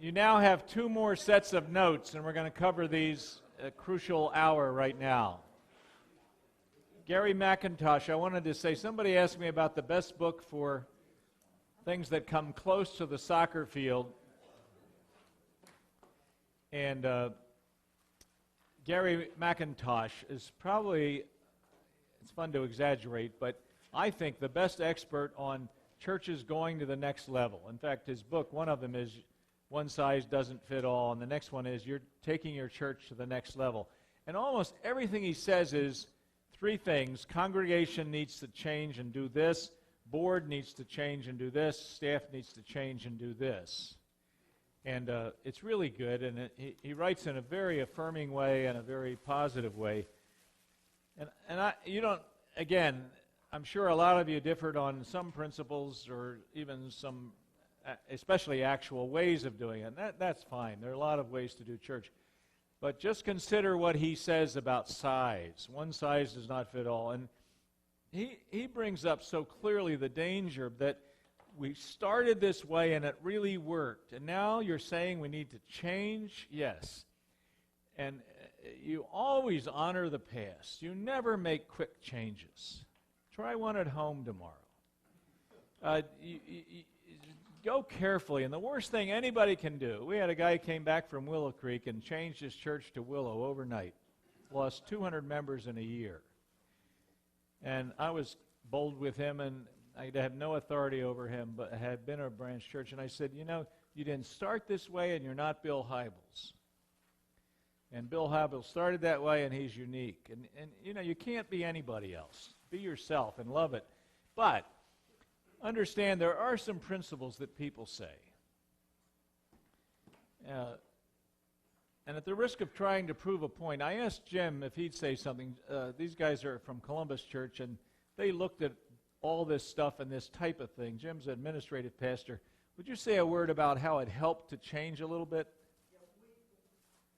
You now have two more sets of notes, and we're going to cover these a crucial hour right now. Gary McIntosh, I wanted to say, somebody asked me about the best book for things that come close to the soccer field. And Gary McIntosh is probably, it's fun to exaggerate, but I think the best expert on churches going to the next level. In fact, his book, one of them is One Size Doesn't Fit All, and the next one is You're Taking Your Church to the Next Level. And almost everything he says is three things. Congregation needs to change and do this. Board needs to change and do this. Staff needs to change and do this. And it's really good, and he writes in a very affirming way and a very positive way. And you don't, again, I'm sure a lot of you differed on some principles or even some, especially actual ways of doing it. And that's fine. There are a lot of ways to do church. But just consider what he says about size. One size does not fit all. And he brings up so clearly the danger that we started this way and it really worked. And now you're saying we need to change? Yes. And you always honor the past. You never make quick changes. Try one at home tomorrow. Go carefully. And the worst thing anybody can do, we had a guy who came back from Willow Creek and changed his church to Willow overnight. Lost 200 members in a year. And I was bold with him, and I had no authority over him, but I had been a branch church. And I said, you know, you didn't start this way, and you're not Bill Hybels. And Bill Hybels started that way, and he's unique. And you know, you can't be anybody else. Be yourself and love it. But understand there are some principles that people say. And at the risk of trying to prove a point, I asked Jim if he'd say something. These guys are from Columbus Church, and they looked at all this stuff and this type of thing. Jim's an administrative pastor. Would you say a word about how it helped to change a little bit? Yeah,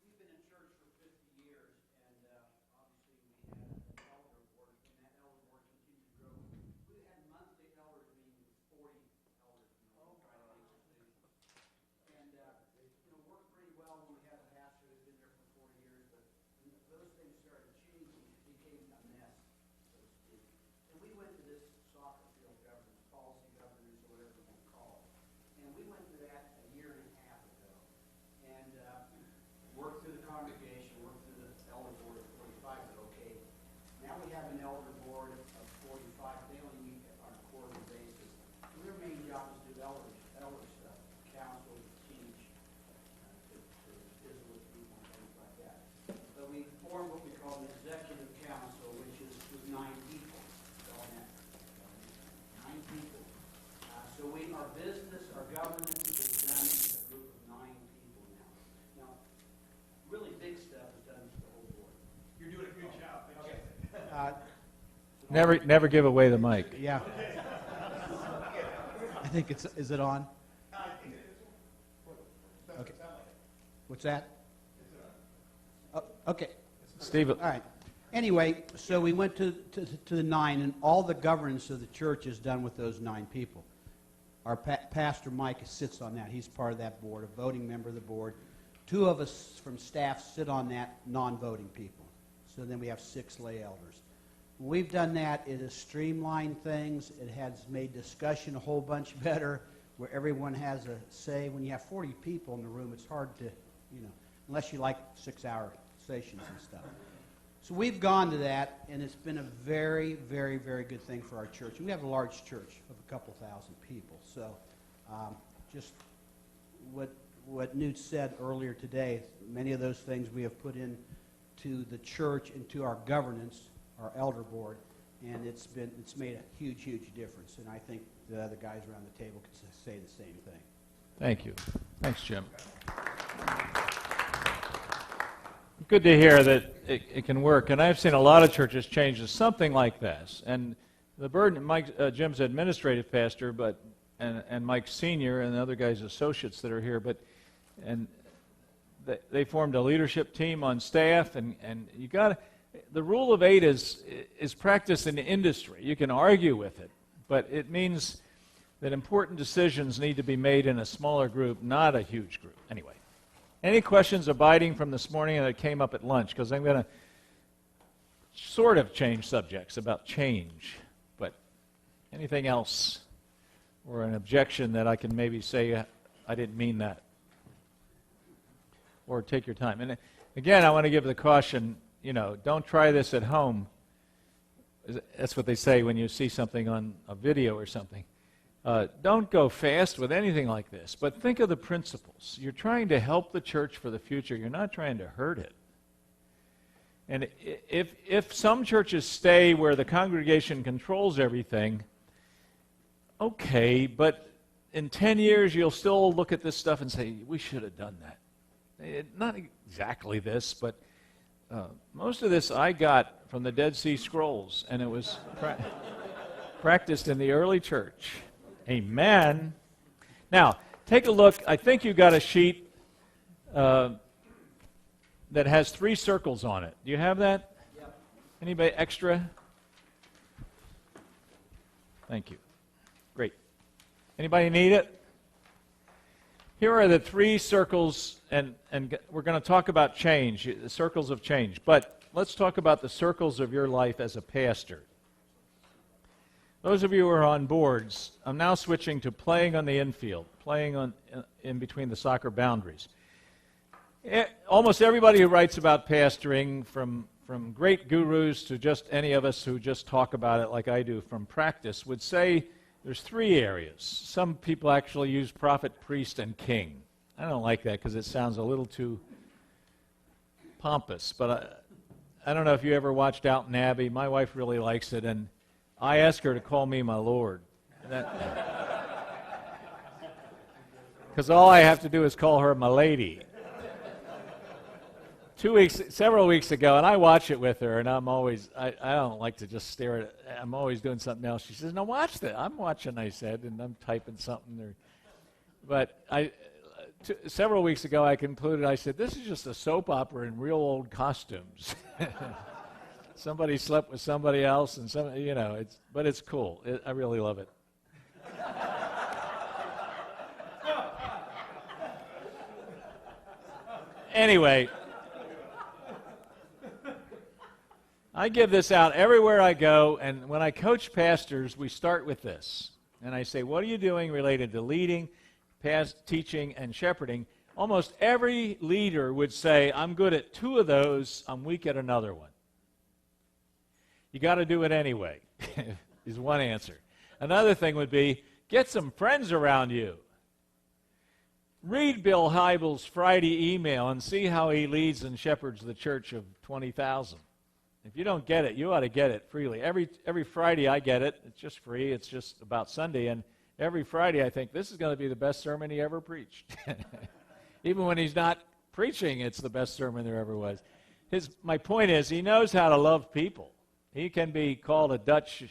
we've been in church for 50 years, and obviously we had an elder board, and that elder board continued to grow. We had monthly elders meeting with 40 elders trying to make decisions. And worked pretty well when we had a pastor who'd been there for 40 years, but when those things started changing, it became a mess, so to speak. And we went to this soccer field governance, policy governance, or whatever you want to call it. And we went to that a year and a half ago. And worked through the congregation, worked through the elder board of 45, said, okay, now we have an elder board of 45. They only meet on a quarterly basis. And their main job is to do elder stuff, counsel, teach, to visit with people and things like that. So we formed what we call an executive council, which is with 9 people. On that, 9 people. So our business, our government is done with a group of 9 people now. Now, really big stuff is done with the whole board. You're doing a good job. Okay. Never give away the mic. Yeah. I think is it on? Okay. What's that? Oh, okay. Steve. All right. Anyway, so we went to the 9, and all the governance of the church is done with those 9 people. Our pastor Mike sits on that. He's part of that board, a voting member of the board. 2 of us from staff sit on that, non-voting people. So then we have 6 lay elders. When we've done that, it has streamlined things. It has made discussion a whole bunch better, where everyone has a say. When you have 40 people in the room, it's hard to, unless you like 6-hour sessions and stuff. So we've gone to that, and it's been a very, very, very good thing for our church. And we have a large church of a couple thousand people. So just what Knute said earlier today, many of those things we have put into the church, into our governance, our elder board, and it's made a huge, huge difference. And I think the other guys around the table can say the same thing. Thank you. Thanks, Jim. Good to hear that it can work. And I've seen a lot of churches change to something like this. And the burden, Jim's administrative pastor, and Mike's senior, and the other guys' associates that are here, and they formed a leadership team on staff, and you got the rule of 8 is practiced in the industry. You can argue with it, but it means that important decisions need to be made in a smaller group, not a huge group. Anyway, any questions abiding from this morning that came up at lunch? Because I'm going to sort of change subjects about change, but anything else or an objection that I can maybe say I didn't mean that? Or take your time. And again, I want to give the caution, don't try this at home. That's what they say when you see something on a video or something. Don't go fast with anything like this, but think of the principles. You're trying to help the church for the future. You're not trying to hurt it. And if some churches stay where the congregation controls everything, okay, but in 10 years you'll still look at this stuff and say, we should have done that. Not exactly this, but most of this I got from the Dead Sea Scrolls, and it was practiced in the early church. Amen. Now, take a look. I think you got a sheet that has 3 circles on it. Do you have that? Yep. Anybody extra? Thank you. Great. Anybody need it? Here are the 3 circles, and we're going to talk about change, the circles of change. But let's talk about the circles of your life as a pastor. Those of you who are on boards, I'm now switching to playing on the infield, playing in between the soccer boundaries. Almost everybody who writes about pastoring, from great gurus to just any of us who just talk about it like I do from practice, would say there's 3 areas. Some people actually use prophet, priest, and king. I don't like that because it sounds a little too pompous, but I don't know if you ever watched Downton Abbey. My wife really likes it, and I ask her to call me my Lord. Because all I have to do is call her my lady. Several weeks ago, and I watch it with her, and I don't like to just stare at it. I'm always doing something else. She says, no, watch that. I'm watching, I said, and I'm typing something. But several weeks ago, I concluded, I said, this is just a soap opera in real old costumes. Somebody slept with somebody else, and but it's cool. I really love it. Anyway, I give this out everywhere I go, and when I coach pastors, we start with this. And I say, what are you doing related to leading, teaching, and shepherding? Almost every leader would say, I'm good at 2 of those, I'm weak at another one. You got to do it anyway, is one answer. Another thing would be, get some friends around you. Read Bill Hybels' Friday email and see how he leads and shepherds the church of 20,000. If you don't get it, you ought to get it freely. Every Friday I get it. It's just free. It's just about Sunday. And every Friday I think, this is going to be the best sermon he ever preached. Even when he's not preaching, it's the best sermon there ever was. My point is, he knows how to love people. He can be called a Dutch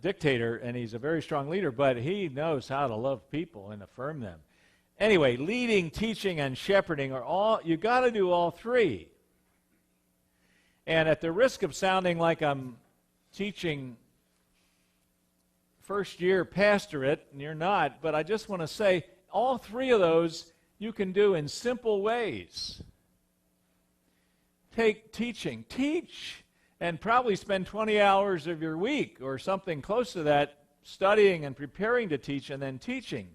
dictator, and he's a very strong leader, but he knows how to love people and affirm them. Anyway, leading, teaching, and shepherding you got to do all 3. And at the risk of sounding like I'm teaching first-year pastorate, and you're not, but I just want to say all 3 of those you can do in simple ways. Take teaching. Teach, and probably spend 20 hours of your week or something close to that studying and preparing to teach and then teaching.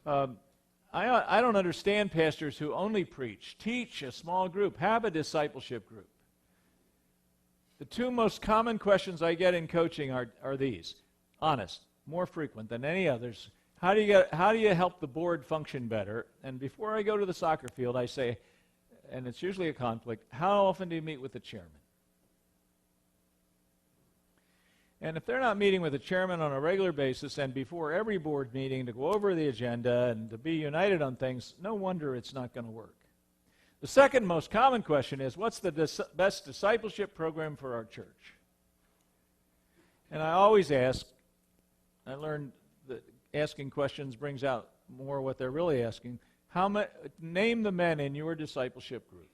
I don't understand pastors who only preach. Teach a small group. Have a discipleship group. The 2 most common questions I get in coaching are these. Honest, more frequent than any others. How do you help the board function better? And before I go to the soccer field, I say, and it's usually a conflict, how often do you meet with the chairman? And if they're not meeting with the chairman on a regular basis and before every board meeting to go over the agenda and to be united on things, no wonder it's not going to work. The second most common question is, what's the best discipleship program for our church? And I always ask, I learned that asking questions brings out more what they're really asking. Name the men in your discipleship group.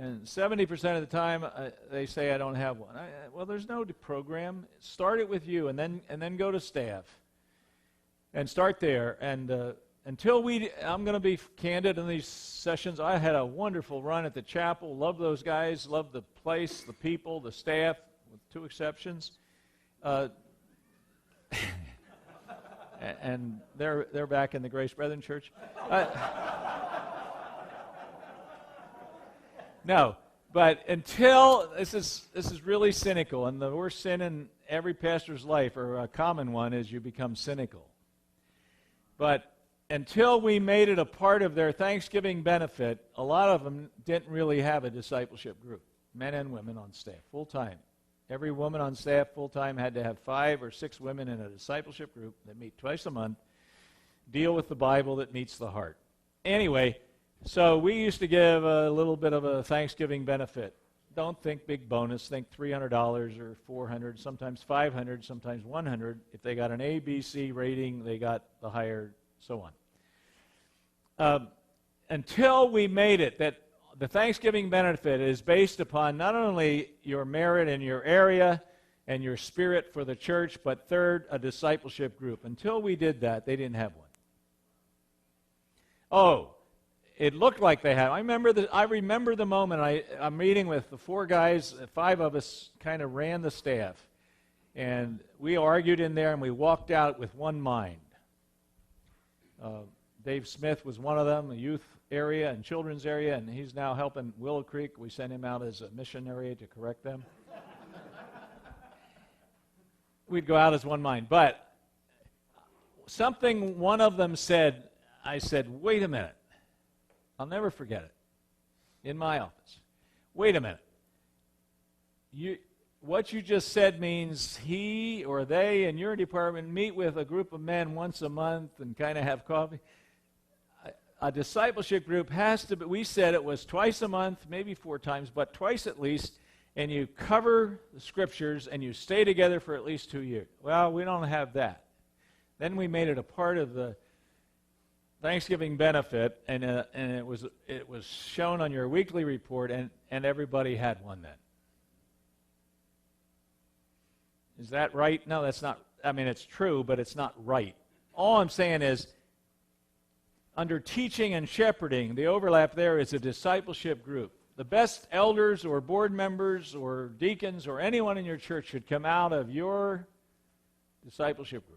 And 70% of the time, they say I don't have one. Well, there's no program. Start it with you, and then go to staff, and start there. And I'm going to be candid in these sessions. I had a wonderful run at the chapel. Love those guys. Love the place, the people, the staff, with 2 exceptions. And they're back in the Grace Brethren Church. No, but until this is really cynical, and the worst sin in every pastor's life, or a common one, is you become cynical. But until we made it a part of their Thanksgiving benefit, a lot of them didn't really have a discipleship group, men and women on staff, full time. Every woman on staff full time had to have 5 or 6 women in a discipleship group that meet twice a month, deal with the Bible that meets the heart. Anyway. So we used to give a little bit of a Thanksgiving benefit. Don't think big bonus. Think $300 or $400, sometimes $500, sometimes $100. If they got an A, B, C rating, they got the higher, so on. Until we made it that the Thanksgiving benefit is based upon not only your merit in your area and your spirit for the church, but third, a discipleship group. Until we did that, they didn't have one. Oh. It looked like they had. I remember the moment I'm meeting with the 4 guys. 5 of us kind of ran the staff, and we argued in there, and we walked out with one mind. Dave Smith was one of them, the youth area and children's area, and he's now helping Willow Creek. We sent him out as a missionary to correct them. We'd go out as one mind, but something one of them said. I said, "Wait a minute." I'll never forget it. In my office. Wait a minute. What you just said means he or they in your department meet with a group of men once a month and kind of have coffee. A discipleship group has to be, we said it was twice a month, maybe 4 times, but twice at least, and you cover the scriptures and you stay together for at least 2 years. Well, we don't have that. Then we made it a part of the Thanksgiving benefit, and it was shown on your weekly report, and everybody had one then. Is that right? No, that's not. I mean, it's true, but it's not right. All I'm saying is, under teaching and shepherding, the overlap there is a discipleship group. The best elders or board members or deacons or anyone in your church should come out of your discipleship group.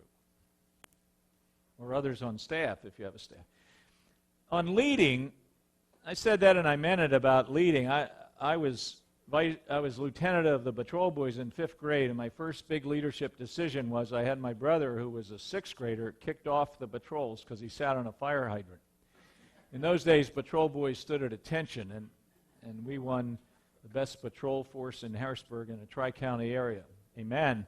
Or others on staff, if you have a staff. On leading, I said that and I meant it about leading. I was lieutenant of the patrol boys in 5th grade, and my first big leadership decision was I had my brother, who was a 6th grader, kicked off the patrols because he sat on a fire hydrant. In those days, patrol boys stood at attention, and we won the best patrol force in Harrisburg in a tri-county area. Amen.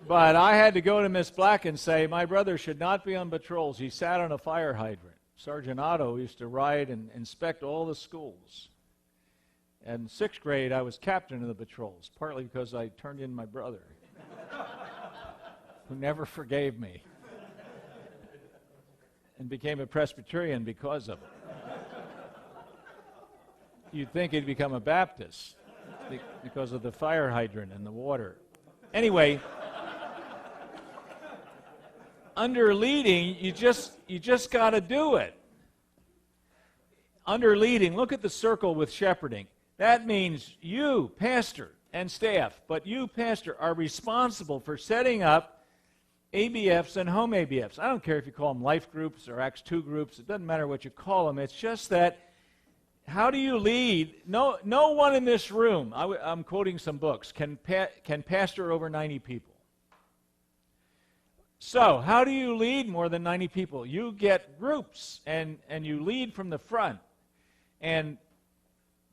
But I had to go to Miss Black and say, my brother should not be on patrols. He sat on a fire hydrant. Sergeant Otto used to ride and inspect all the schools. And in 6th grade, I was captain of the patrols, partly because I turned in my brother, who never forgave me, and became a Presbyterian because of it. You'd think he'd become a Baptist because of the fire hydrant and the water. Anyway, under leading, you just got to do it. Under leading, look at the circle with shepherding. That means you, pastor, and staff, but you, pastor, are responsible for setting up ABFs and home ABFs. I don't care if you call them life groups or Acts 2 groups. It doesn't matter what you call them. It's just that, how do you lead? No one in this room, I'm quoting some books, can pastor over 90 people. So, how do you lead more than 90 people? You get groups, and you lead from the front.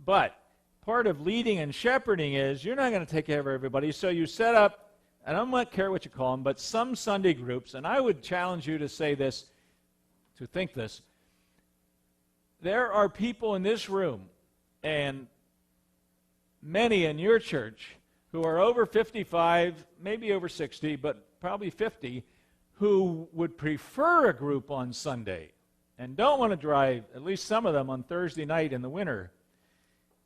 But part of leading and shepherding is you're not going to take care of everybody, so you set up, and I don't care what you call them, but some Sunday groups, and I would challenge you to say this, to think this. There are people in this room, and many in your church, who are over 55, maybe over 60, but probably 50, who would prefer a group on Sunday. and don't want to drive, at least some of them, on Thursday night in the winter,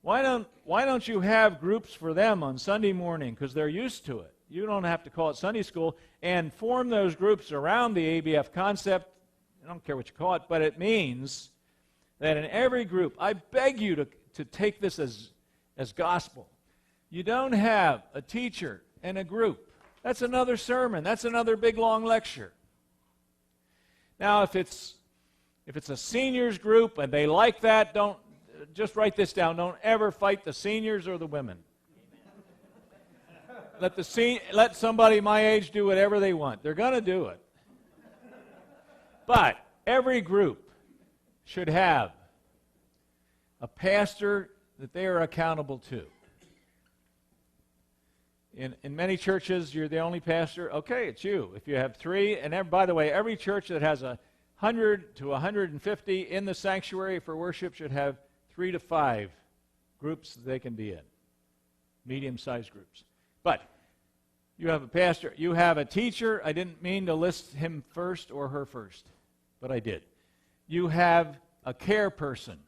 why don't you have groups for them on Sunday morning, because they're used to it. You don't have to call it Sunday school, and form those groups around the ABF concept. I don't care what you call it, but it means that in every group, I beg you to take this as gospel. You don't have a teacher and a group. That's another sermon. That's another big, long lecture. Now, if it's a seniors group and they like that, don't just write this down. Don't ever fight the seniors or the women. Let somebody my age do whatever they want. They're going to do it. But every group should have a pastor that they are accountable to. In many churches, you're the only pastor. Okay, it's you. If you have three, and by the way, every church that has 100 to 150 in the sanctuary for worship should have 3 to 5 groups that they can be in, medium-sized groups. But you have a pastor, you have a teacher. I didn't mean to list him first or her first, but I did. You have a care person.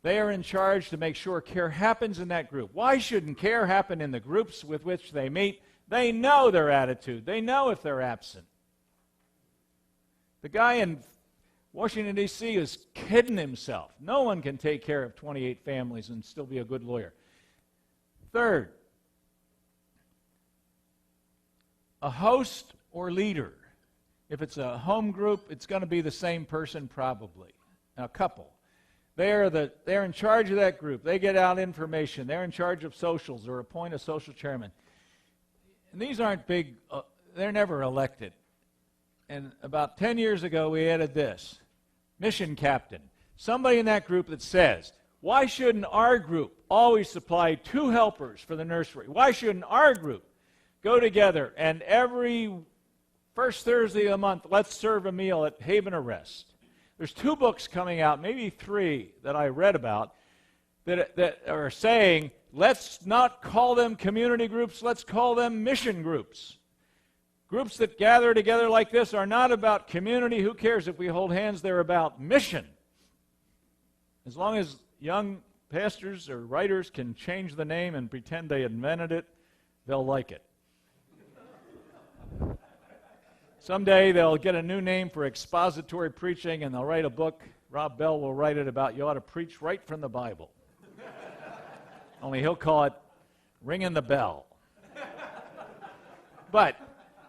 They are in charge to make sure care happens in that group. Why shouldn't care happen in the groups with which they meet? They know their attitude. They know if they're absent. The guy in Washington, D.C. is kidding himself. No one can take care of 28 families and still be a good lawyer. Third, a host or leader. If it's a home group, it's going to be the same person probably, a couple. They're in charge of that group. They get out information. They're in charge of socials or appoint a social chairman. And these aren't big, they're never elected. And about 10 years ago, we added this, mission captain. Somebody in that group that says, why shouldn't our group always supply 2 helpers for the nursery? Why shouldn't our group go together and every first Thursday of the month, let's serve a meal at Haven Arrest? There's 2 books coming out, maybe 3 that I read about, that are saying, let's not call them community groups, let's call them mission groups. Groups that gather together like this are not about community. Who cares if we hold hands? They're about mission. As long as young pastors or writers can change the name and pretend they invented it, they'll like it. Someday they'll get a new name for expository preaching and they'll write a book. Rob Bell will write it about you ought to preach right from the Bible. Only he'll call it ringing the bell. But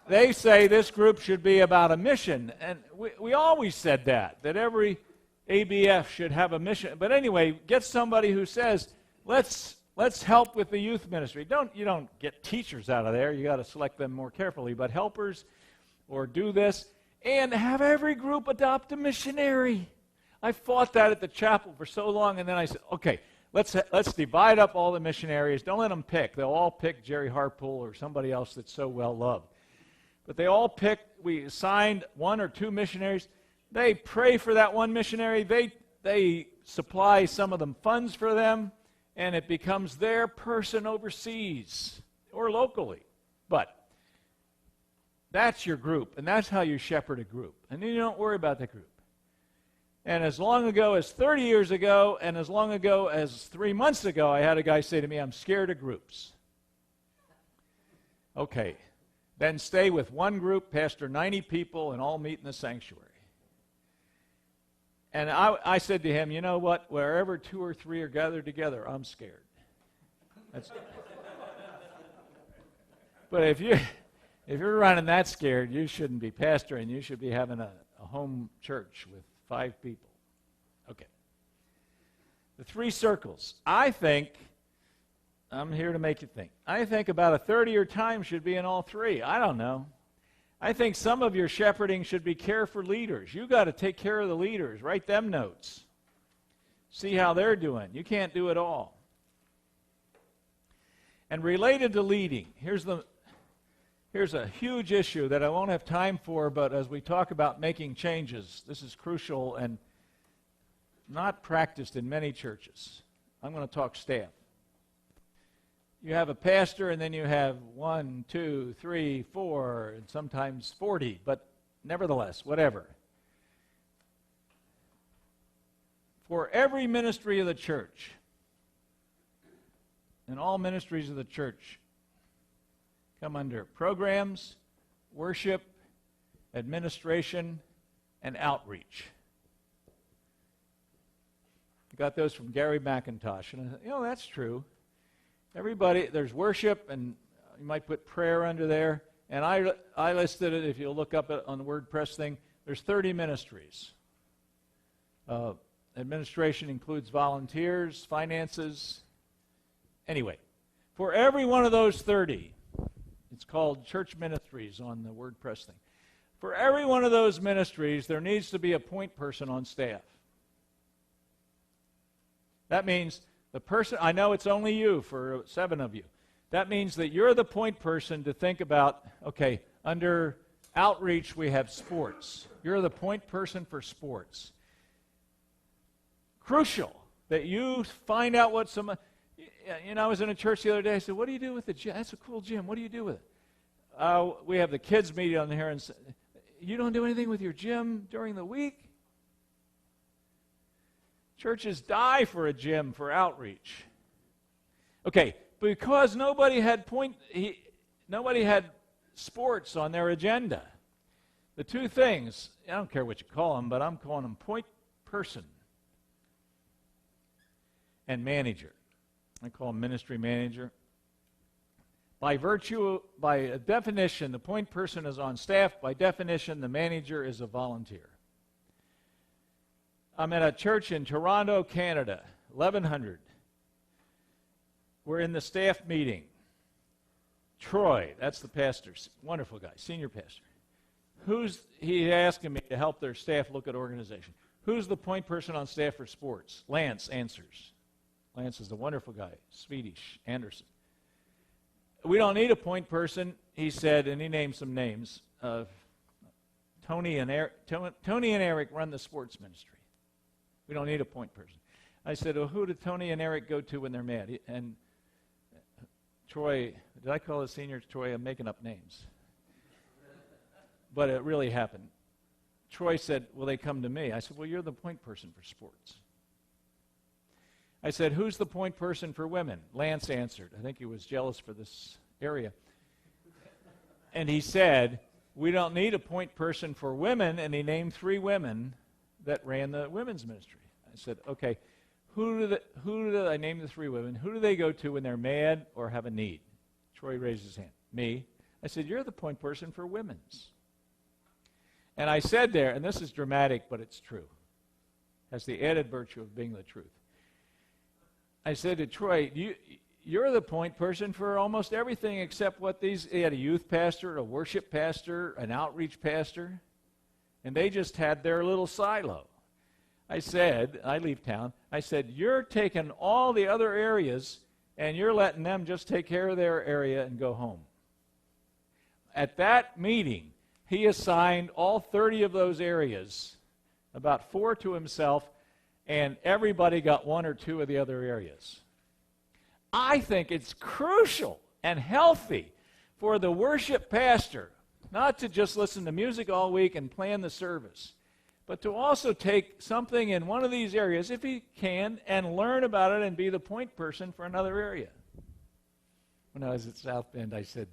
they say this group should be about a mission. And we always said that every ABF should have a mission. But anyway, get somebody who says, let's help with the youth ministry. You don't get teachers out of there. You got to select them more carefully. But helpers, or do this, and have every group adopt a missionary. I fought that at the chapel for so long, and then I said, okay, let's divide up all the missionaries. Don't let them pick. They'll all pick Jerry Harpool or somebody else that's so well loved. But they all picked, we assigned 1 or 2 missionaries. They pray for that one missionary. They supply some of them funds for them, and it becomes their person overseas or locally. But that's your group, and that's how you shepherd a group. And then you don't worry about the group. And as long ago as 30 years ago, and as long ago as 3 months ago, I had a guy say to me, I'm scared of groups. Okay, then stay with one group, pastor 90 people, and all meet in the sanctuary. And I said to him, you know what, wherever 2 or 3 are gathered together, I'm scared. But if you're running that scared, you shouldn't be pastoring. You should be having a home church with 5 people. Okay. The 3 circles. I think, I'm here to make you think, I think about a third of your time should be in all 3. I don't know. I think some of your shepherding should be care for leaders. You got to take care of the leaders. Write them notes. See how they're doing. You can't do it all. And related to leading, here's a huge issue that I won't have time for, but as we talk about making changes, this is crucial and not practiced in many churches. I'm going to talk staff. You have a pastor, and then you have 1, 2, 3, 4, and sometimes 40, but nevertheless, whatever. For every ministry of the church, and all ministries of the church come under programs, worship, administration, and outreach. I got those from Gary McIntosh, and I thought, that's true. Everybody, there's worship, and you might put prayer under there, and I listed it, if you'll look up it on the WordPress thing, there's 30 ministries. Administration includes volunteers, finances. Anyway, for every one of those 30, it's called church ministries on the WordPress thing. For every one of those ministries, there needs to be a point person on staff. That means the person, I know it's only you for 7 of you. That means that you're the point person to think about, okay, under outreach we have sports. You're the point person for sports. Crucial that you find out what some, I was in a church the other day, I said, what do you do with the gym? That's a cool gym. What do you do with it? We have the kids meeting on here, and you don't do anything with your gym during the week? Churches die for a gym for outreach. Okay, because nobody had sports on their agenda. The two things, I don't care what you call them, but I'm calling them point person and manager. I call them ministry manager. By definition, the point person is on staff. By definition, the manager is a volunteer. I'm at a church in Toronto, Canada, 1,100. We're in the staff meeting. Troy, that's the pastor, wonderful guy, senior pastor. He's asking me to help their staff look at organization. Who's the point person on staff for sports? Lance answers. Lance is the wonderful guy, Swedish, Anderson. We don't need a point person, he said, and he named some names. Tony and Eric run the sports ministry. We don't need a point person. I said, well, who do Tony and Eric go to when they're mad? And Troy, did I call the senior Troy? I'm making up names. But it really happened. Troy said, well, they come to me. I said, well, you're the point person for sports. I said, who's the point person for women? Lance answered. I think he was jealous for this area. And he said, we don't need a point person for women, and he named 3 women that ran the women's ministry. I said, okay, I named the 3 women. Who do they go to when they're mad or have a need? Troy raised his hand. Me. I said, you're the point person for women's. And I said there, and this is dramatic, but it's true. Has the added virtue of being the truth. I said to Troy, you're the point person for almost everything except what he had a youth pastor, a worship pastor, an outreach pastor, and they just had their little silo. I said, I leave town, I said, you're taking all the other areas and you're letting them just take care of their area and go home. At that meeting, he assigned all 30 of those areas, about 4 to himself, and everybody got 1 or 2 of the other areas. I think it's crucial and healthy for the worship pastor not to just listen to music all week and plan the service, but to also take something in one of these areas, if he can, and learn about it and be the point person for another area. When I was at South Bend, I said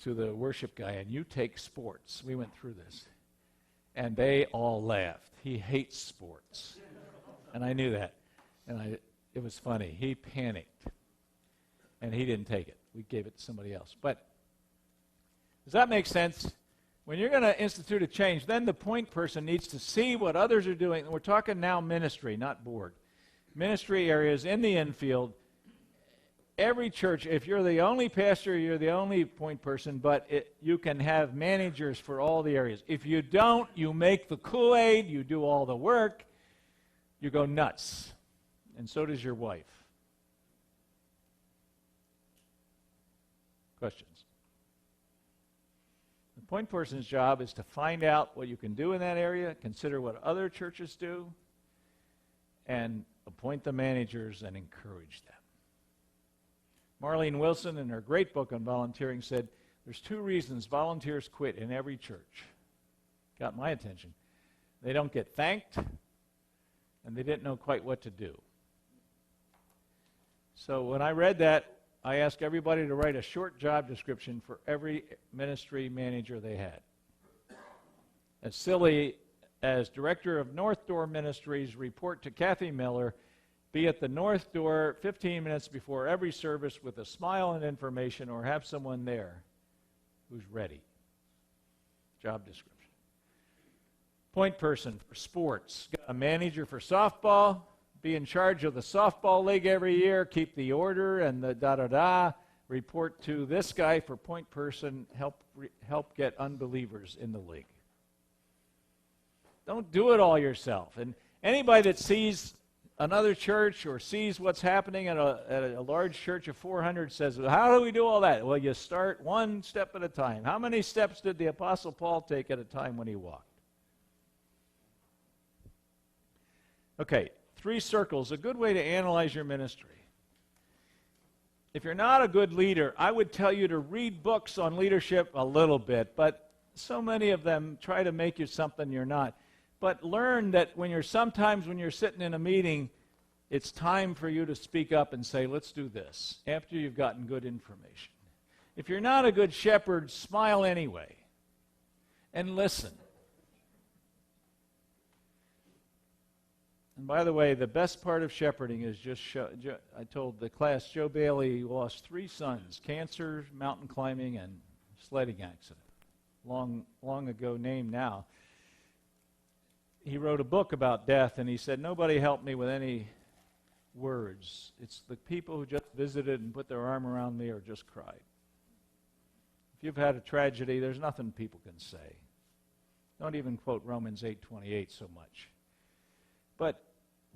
to the worship guy, and you take sports. We went through this. And they all laughed. He hates sports. And I knew that. And it was funny. He panicked. And he didn't take it. We gave it to somebody else. But does that make sense? When you're going to institute a change, then the point person needs to see what others are doing. And we're talking now ministry, not board. Ministry areas in the infield. Every church, if you're the only pastor, you're the only point person, but you can have managers for all the areas. If you don't, you make the Kool-Aid, you do all the work, you go nuts. And so does your wife. Questions? The point person's job is to find out what you can do in that area, consider what other churches do, and appoint the managers and encourage them. Marlene Wilson, in her great book on volunteering, said there's 2 reasons volunteers quit in every church. Got my attention. They don't get thanked, and they didn't know quite what to do. So when I read that, I asked everybody to write a short job description for every ministry manager they had. As silly as director of North Door Ministries, report to Kathy Miller, be at the North Door 15 minutes before every service with a smile and information, or have someone there who's ready. Job description. Point person for sports. Got a manager for softball. Be in charge of the softball league every year. Keep the order and the da-da-da. Report to this guy for point person. Help get unbelievers in the league. Don't do it all yourself. And anybody that sees another church or sees what's happening at a large church of 400 says, well, how do we do all that? Well, you start one step at a time. How many steps did the Apostle Paul take at a time when he walked? Okay, 3 circles, a good way to analyze your ministry. If you're not a good leader, I would tell you to read books on leadership a little bit, but so many of them try to make you something you're not. But learn that sometimes when you're sitting in a meeting, it's time for you to speak up and say, let's do this, after you've gotten good information. If you're not a good shepherd, smile anyway and listen. And by the way, the best part of shepherding is I told the class, Joe Bailey lost 3 sons, cancer, mountain climbing, and sledding accident. Long ago name now. He wrote a book about death, and he said, nobody helped me with any words. It's the people who just visited and put their arm around me or just cried. If you've had a tragedy, there's nothing people can say. Don't even quote Romans 8:28 so much. But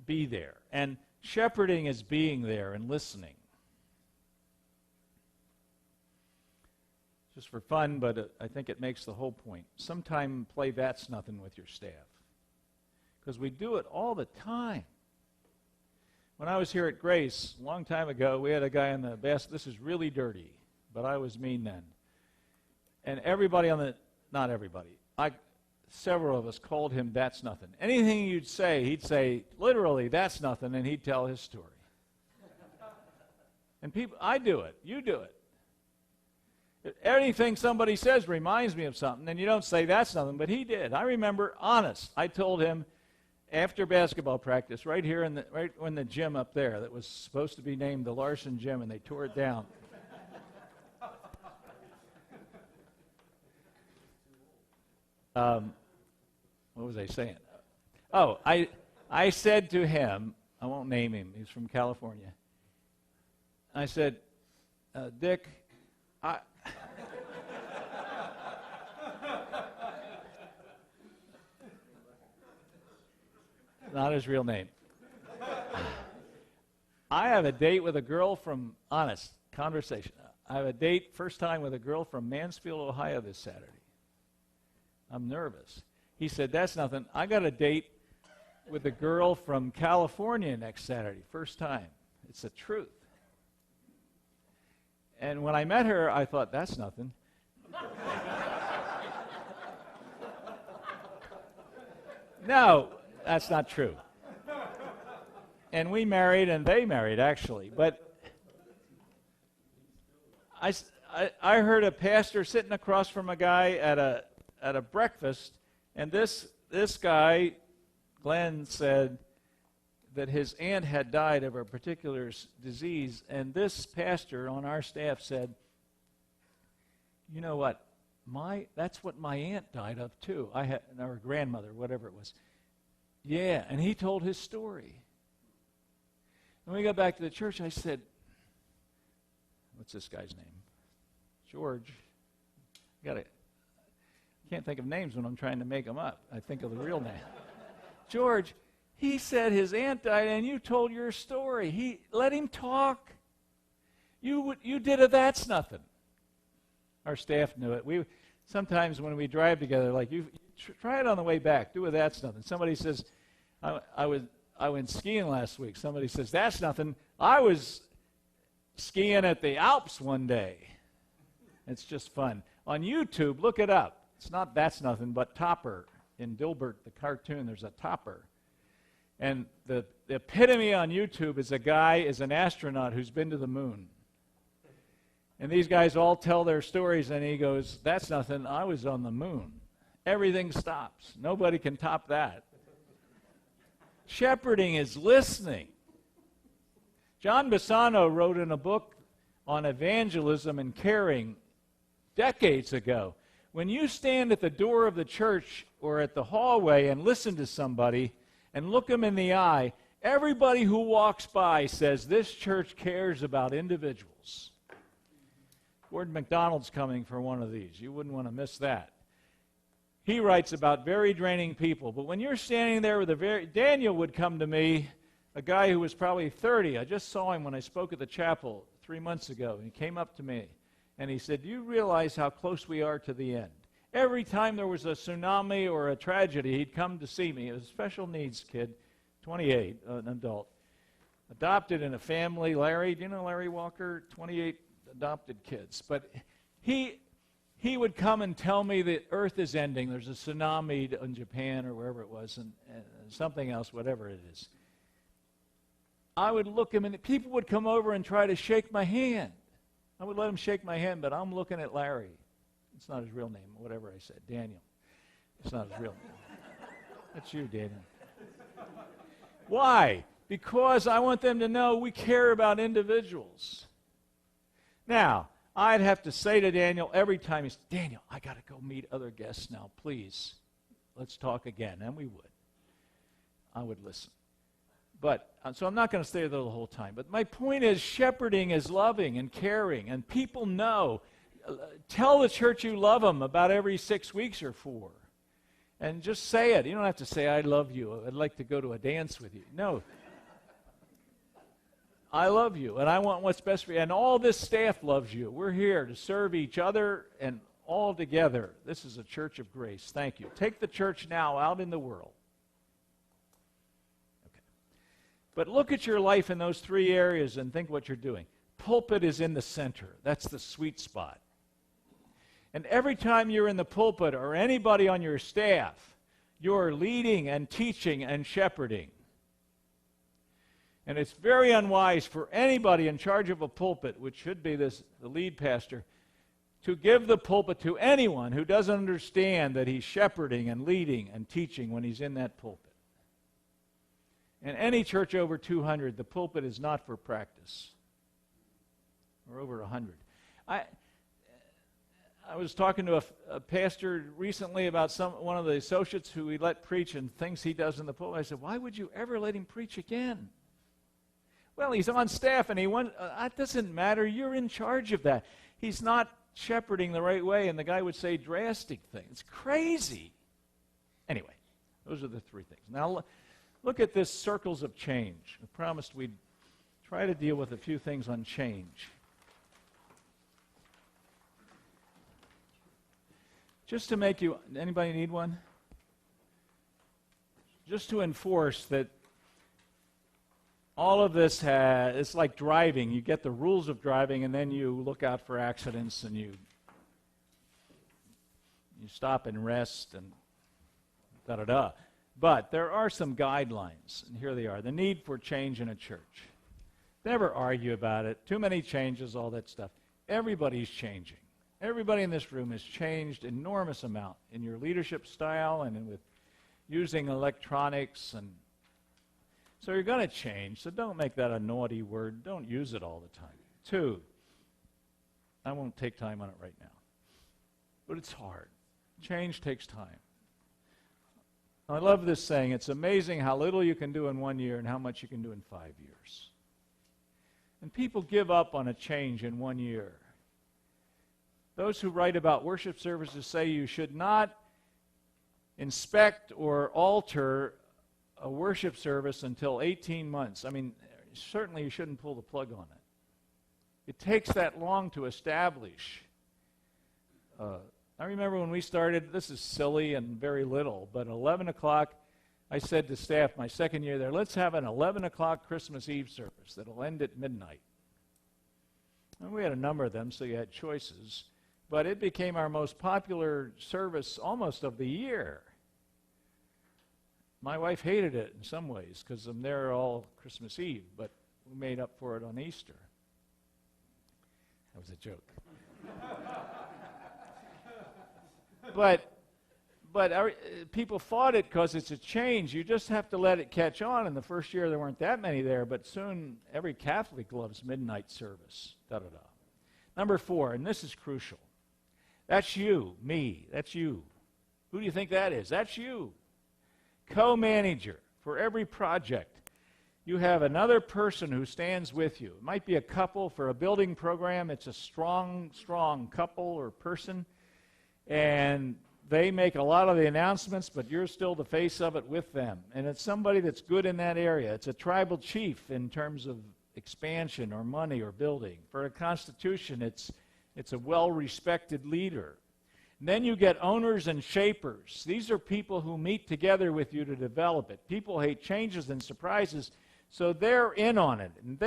be there. And shepherding is being there and listening. Just for fun, but I think it makes the whole point. Sometime play That's Nothing with your staff. Because we do it all the time. When I was here at Grace a long time ago, we had a guy in the basket. This is really dirty, but I was mean then. And everybody not everybody, several of us called him That's Nothing. Anything you'd say, he'd say, literally, that's nothing, and he'd tell his story. And people, I do it. You do it. If anything somebody says reminds me of something, and you don't say that's nothing, but he did. I remember, honest, I told him after basketball practice, right here in the gym up there that was supposed to be named the Larson Gym, and they tore it down. What was I saying? Oh, I said to him, I won't name him, he's from California. I said, Dick, not his real name. I have a date with a girl from, honest conversation, I have a date first time with a girl from Mansfield, Ohio this Saturday. I'm nervous. He said, that's nothing. I got a date with a girl from California next Saturday, first time. It's the truth. And when I met her, I thought, that's nothing. No, that's not true. And we married, and they married, actually. But I heard a pastor sitting across from a guy at a breakfast, and this guy, Glenn, said that his aunt had died of a particular disease, and this pastor on our staff said, you know what, that's what my aunt died of too. Or grandmother, whatever it was. Yeah, and he told his story. When we got back to the church, I said, what's this guy's name? George. Can't think of names when I'm trying to make them up. I think of the real name. George, he said his aunt died and you told your story. Let him talk. You did a that's nothing. Our staff knew it. Sometimes when we drive together, like you try it on the way back. Do a that's nothing. Somebody says, I went skiing last week. Somebody says, that's nothing. I was skiing at the Alps one day. It's just fun. On YouTube, look it up. It's not That's Nothing, but Topper. In Dilbert, the cartoon, there's a topper. And the epitome on YouTube is an astronaut who's been to the moon. And these guys all tell their stories, and he goes, that's nothing, I was on the moon. Everything stops. Nobody can top that. Shepherding is listening. John Bassano wrote in a book on evangelism and caring decades ago. When you stand at the door of the church or at the hallway and listen to somebody and look them in the eye, everybody who walks by says this church cares about individuals. Gordon MacDonald's coming for one of these. You wouldn't want to miss that. He writes about very draining people. But when you're standing there with Daniel would come to me, a guy who was probably 30. I just saw him when I spoke at the chapel 3 months ago. And he came up to me and he said, do you realize how close we are to the end? Every time there was a tsunami or a tragedy, he'd come to see me. He was a special needs kid, 28, an adult. Adopted in a family. Larry, do you know Larry Walker? 28 adopted kids. But he would come and tell me the earth is ending. There's a tsunami in Japan or wherever it was, and something else, whatever it is. I would look him, and people would come over and try to shake my hand. I would let him shake my hand, but I'm looking at Larry. It's not his real name, whatever I said. Daniel. It's not his real name. That's you, Daniel. Why? Because I want them to know we care about individuals. Now, I'd have to say to Daniel every time, he said, Daniel, I got to go meet other guests now, please. Let's talk again. And we would. I would listen. But, so I'm not going to stay there the whole time. But my point is, shepherding is loving and caring, and people know. Tell the church you love them about every 6 weeks or 4. And just say it. You don't have to say, I love you. I'd like to go to a dance with you. No. I love you, and I want what's best for you. And all this staff loves you. We're here to serve each other and all together. This is a church of grace. Thank you. Take the church now out in the world. Okay. But look at your life in those 3 areas and think what you're doing. Pulpit is in the center. That's the sweet spot. And every time you're in the pulpit or anybody on your staff, you're leading and teaching and shepherding. And it's very unwise for anybody in charge of a pulpit, which should be the lead pastor, to give the pulpit to anyone who doesn't understand that he's shepherding and leading and teaching when he's in that pulpit. In any church over 200, the pulpit is not for practice. Or over 100. I was talking to a pastor recently about one of the associates who he let preach and things he does in the pulpit. I said, why would you ever let him preach again? Well, he's on staff, and that doesn't matter. You're in charge of that. He's not shepherding the right way, and the guy would say drastic things. It's crazy. Anyway, those are the 3 things. Now, look at this circles of change. I promised we'd try to deal with a few things on change. Just to make you, anybody need one? Just to enforce that all of this it's like driving. You get the rules of driving, and then you look out for accidents, and you stop and rest, and da-da-da. But there are some guidelines, and here they are. The need for change in a church. Never argue about it. Too many changes, all that stuff. Everybody's changing. Everybody in this room has changed enormous amount in your leadership style and with using electronics. And so you're going to change, so don't make that a naughty word. Don't use it all the time. 2, I won't take time on it right now. But it's hard. Change takes time. I love this saying. It's amazing how little you can do in 1 year and how much you can do in 5 years. And people give up on a change in 1 year. Those who write about worship services say you should not inspect or alter a worship service until 18 months. I mean, certainly you shouldn't pull the plug on it. It takes that long to establish. I remember when we started, this is silly and very little, but at 11 o'clock, I said to staff my second year there, let's have an 11 o'clock Christmas Eve service that'll end at midnight. And we had a number of them, so you had choices. But it became our most popular service almost of the year. My wife hated it in some ways because I'm there all Christmas Eve, but we made up for it on Easter. That was a joke. But people fought it because it's a change. You just have to let it catch on. In the first year, there weren't that many there, but soon every Catholic loves midnight service. Da-da-da. Number 4, and this is crucial. That's you, me, that's you. Who do you think that is? That's you. Co-manager for every project. You have another person who stands with you. It might be a couple. For a building program, it's a strong couple or person. And they make a lot of the announcements, but you're still the face of it with them. And it's somebody that's good in that area. It's a tribal chief in terms of expansion or money or building. For a constitution, it's a well-respected leader. And then you get owners and shapers. These are people who meet together with you to develop it. People hate changes and surprises, so they're in on it. And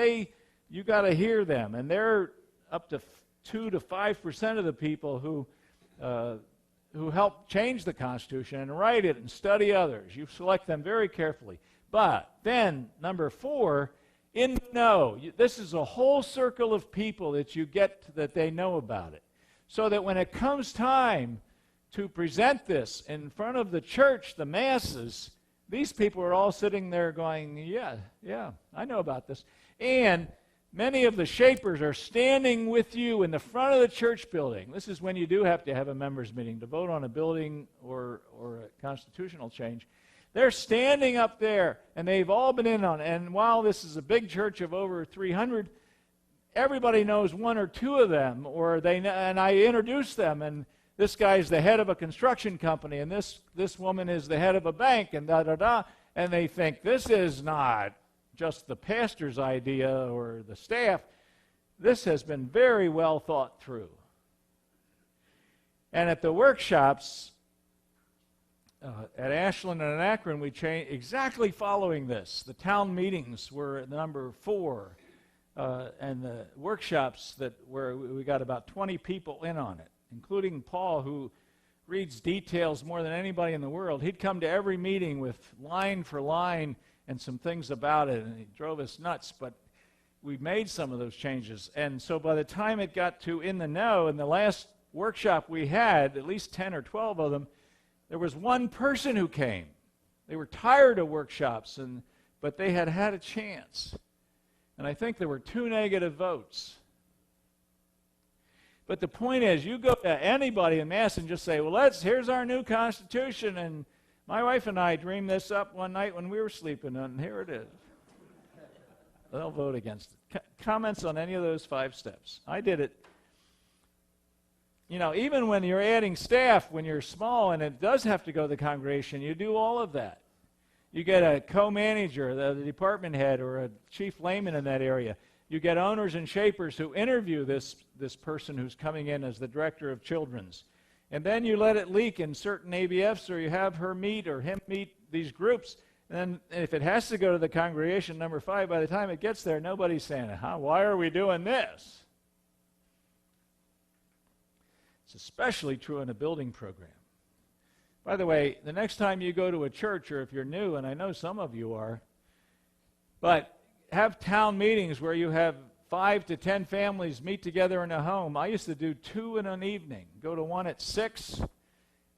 you got to hear them. And they're up to 2 to 5% of the people who help change the Constitution and write it and study others. You select them very carefully. But then, number 4, in the know. This is a whole circle of people that you get that they know about it. So that when it comes time to present this in front of the church, the masses, these people are all sitting there going, yeah, I know about this. And many of the shapers are standing with you in the front of the church building. This is when you do have to have a members meeting to vote on a building or a constitutional change. They're standing up there, and they've all been in on it. And while this is a big church of over 300, everybody knows 1 or 2 of them, and I introduce them, and this guy's the head of a construction company, and this woman is the head of a bank, and da-da-da, and they think this is not just the pastor's idea or the staff. This has been very well thought through. And at the workshops at Ashland and Akron, we changed exactly following this. The town meetings were at number 4, and the workshops where we got about 20 people in on it, including Paul, who reads details more than anybody in the world. He'd come to every meeting with line for line and some things about it, and he drove us nuts, but we made some of those changes. And so by the time it got to in the know, in the last workshop we had, at least 10 or 12 of them, there was one person who came. They were tired of workshops, but they had had a chance. And I think there were 2 negative votes. But the point is, you go to anybody in Mass and just say, well, here's our new Constitution, and my wife and I dreamed this up one night when we were sleeping, and here it is. They'll vote against it. Comments on any of those 5 steps? I did it. You know, even when you're adding staff, when you're small and it does have to go to the congregation, you do all of that. You get a co-manager, the department head, or a chief layman in that area. You get owners and shapers who interview this person who's coming in as the director of children's. And then you let it leak in certain ABFs, or you have her meet or him meet these groups. And then if it has to go to the congregation, number 5, by the time it gets there, nobody's saying, why are we doing this? It's especially true in a building program. By the way, the next time you go to a church, or if you're new, and I know some of you are, but have town meetings where you have 5 to 10 families meet together in a home. I used to do 2 in an evening. Go to one at 6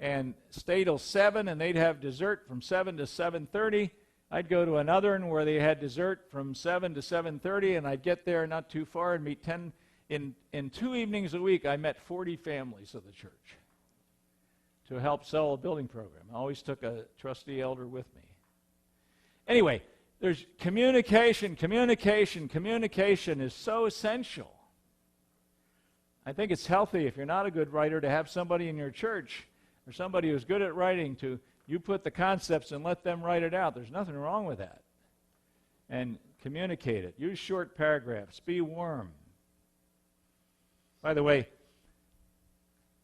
and stay till 7, and they'd have dessert from 7 to 7:30. I'd go to another one where they had dessert from 7 to 7:30, and I'd get there not too far and meet 10. In 2 evenings a week, I met 40 families of the church to help sell a building program. I always took a trustee elder with me. Anyway, there's communication. Communication is so essential. I think it's healthy, if you're not a good writer, to have somebody in your church or somebody who's good at writing you put the concepts and let them write it out. There's nothing wrong with that. And communicate it. Use short paragraphs. Be warm. By the way,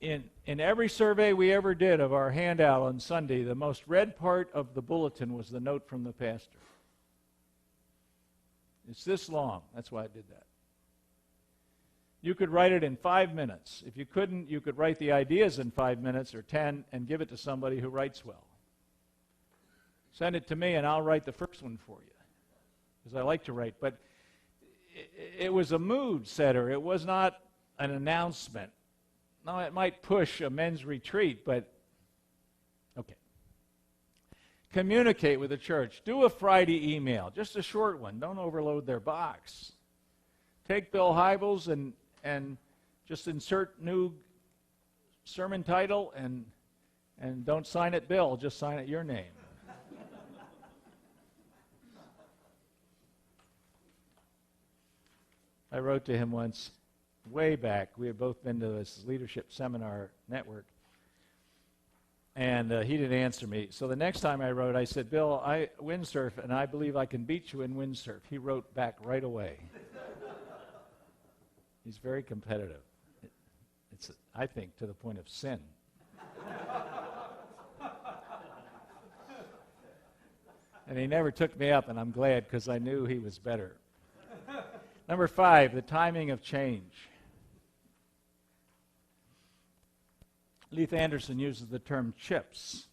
in every survey we ever did of our handout on Sunday, the most read part of the bulletin was the note from the pastor. It's this long. That's why I did that. You could write it in 5 minutes. If you couldn't, you could write the ideas in 5 minutes or 10 and give it to somebody who writes well. Send it to me, and I'll write the first one for you, because I like to write. But it was a mood setter. It was not an announcement. Now, it might push a men's retreat, but okay. Communicate with the church. Do a Friday email, just a short one. Don't overload their box. Take Bill Hybels and just insert new sermon title, and don't sign it Bill, just sign it your name. I wrote to him once, way back. We had both been to this leadership seminar network, and he didn't answer me. So the next time I wrote, I said, Bill, I windsurf, and I believe I can beat you in windsurf. He wrote back right away. He's very competitive. It's, I think, to the point of sin. And he never took me up, and I'm glad, because I knew he was better. Number 5, the timing of change. Leith Anderson uses the term chips.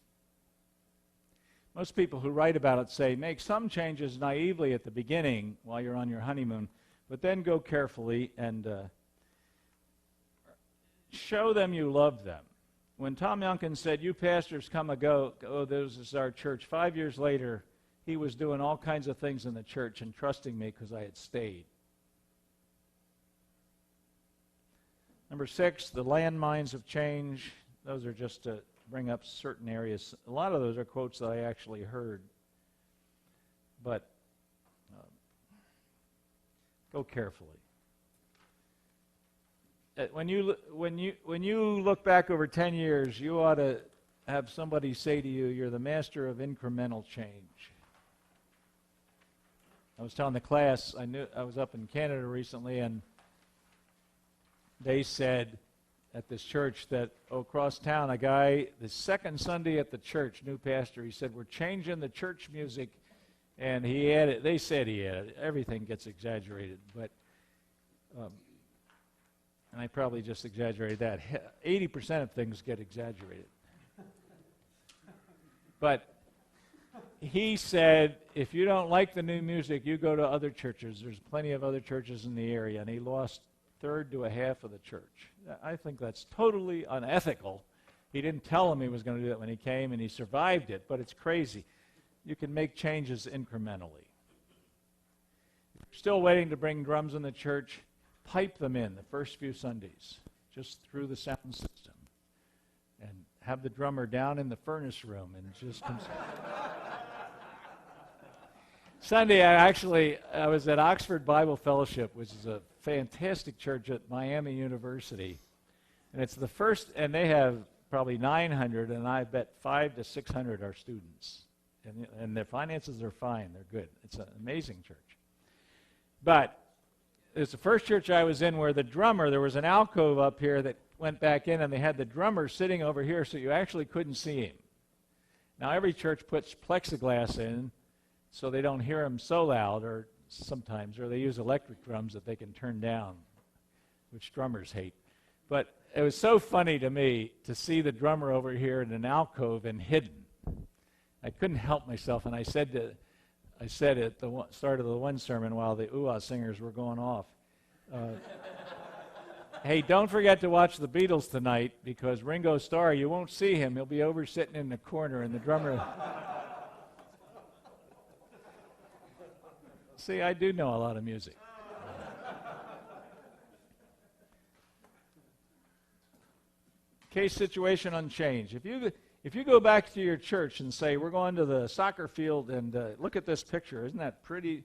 Most people who write about it say, make some changes naively at the beginning while you're on your honeymoon, but then go carefully and show them you love them. When Tom Youngkin said, you pastors come and go, oh, this is our church, 5 years later, he was doing all kinds of things in the church and trusting me because I had stayed. Number 6, the landmines of change. Those are just to bring up certain areas. A lot of those are quotes that I actually heard. But go carefully. When you look back over 10 years, you ought to have somebody say to you, you're the master of incremental change. I was telling the class, I was up in Canada recently, and they said at this church that across town, a guy, the second Sunday at the church, new pastor, he said, we're changing the church music, and he added, they said he added, everything gets exaggerated, but, and I probably just exaggerated that. 80% of things get exaggerated. But he said, if you don't like the new music, you go to other churches. There's plenty of other churches in the area, and he lost third to a half of the church. I think that's totally unethical. He didn't tell him he was going to do that when he came, and he survived it, but it's crazy. You can make changes incrementally. If you're still waiting to bring drums in the church, pipe them in the first few Sundays, just through the sound system, and have the drummer down in the furnace room and just comes. Sunday, I was at Oxford Bible Fellowship, which is a fantastic church at Miami University, and it's the first, and they have probably 900, and I bet 500 to 600 are students, and their finances are fine, they're good. It's an amazing church. But it's the first church I was in where the drummer, there was an alcove up here that went back in, and they had the drummer sitting over here so you actually couldn't see him. Now, every church puts plexiglass in so they don't hear him so loud, or sometimes, or they use electric drums that they can turn down, which drummers hate. But it was so funny to me to see the drummer over here in an alcove and hidden. I couldn't help myself, and I said at the start of the one sermon while the ooh-ah singers were going off, hey, don't forget to watch the Beatles tonight, because Ringo Starr, you won't see him. He'll be over sitting in the corner, and the drummer... See, I do know a lot of music. Case situation unchanged. If you go back to your church and say, we're going to the soccer field and look at this picture, isn't that pretty?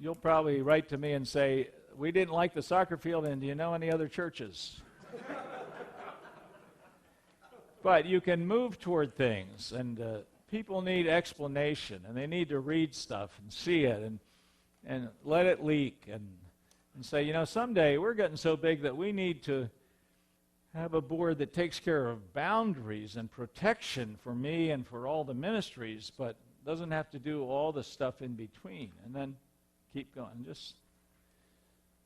You'll probably write to me and say, we didn't like the soccer field, and do you know any other churches? But you can move toward things, and people need explanation, and they need to read stuff and see it and let it leak and say, you know, someday we're getting so big that we need to have a board that takes care of boundaries and protection for me and for all the ministries, but doesn't have to do all the stuff in between. And then keep going. Just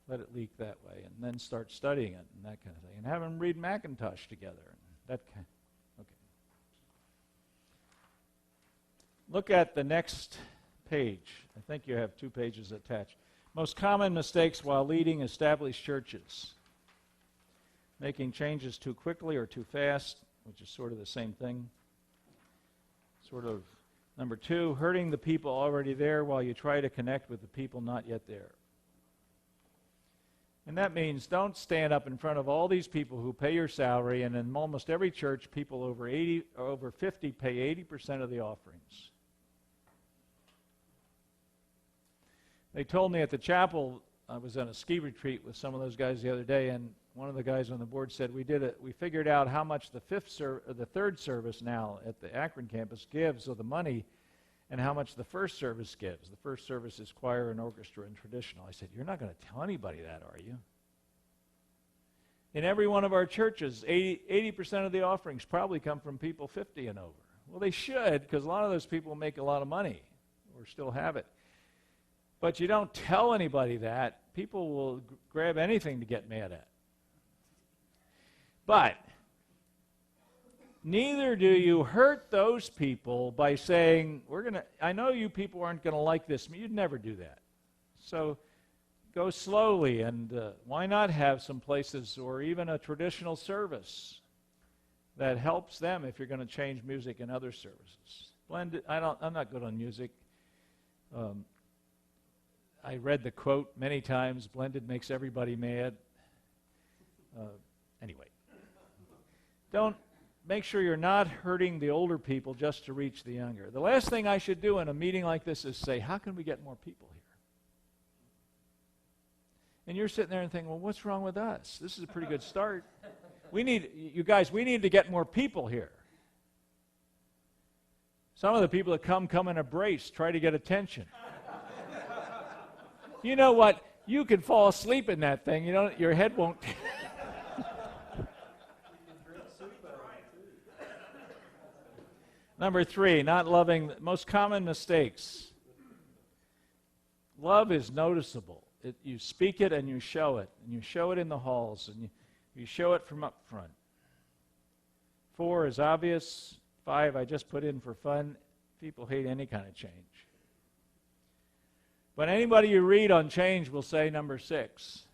let it leak that way, and then start studying it and that kind of thing. And have them read Macintosh together. And that kind. Okay. Look at the next page. I think you have 2 pages attached. Most common mistakes while leading established churches. Making changes too quickly or too fast, which is sort of the same thing. Number 2, hurting the people already there while you try to connect with the people not yet there. And that means don't stand up in front of all these people who pay your salary, and in almost every church, people over 50 pay 80% of the offerings. They told me at the chapel, I was on a ski retreat with some of those guys the other day, and one of the guys on the board said, we figured out how much the third service now at the Akron campus gives of the money and how much the first service gives. The first service is choir and orchestra and traditional. I said, you're not going to tell anybody that, are you? In every one of our churches, 80% of the offerings probably come from people 50 and over. Well, they should, because a lot of those people make a lot of money or still have it. But you don't tell anybody that. People will grab anything to get mad at. But neither do you hurt those people by saying, I know you people aren't going to like this. You'd never do that. So go slowly, and why not have some places or even a traditional service that helps them if you're going to change music in other services. Blended, I'm not good on music. I read the quote many times, blended makes everybody mad. Anyway. Don't make sure you're not hurting the older people just to reach the younger. The last thing I should do in a meeting like this is say, how can we get more people here? And you're sitting there and thinking, well, what's wrong with us? This is a pretty good start. We need to get more people here. Some of the people that come in a brace, try to get attention. You know what? You can fall asleep in that thing. Your head won't... Number 3, not loving. Most common mistakes. Love is noticeable. You speak it and you show it. And you show it in the halls. And you show it from up front. 4 is obvious. 5, I just put in for fun. People hate any kind of change. But anybody you read on change will say number 6.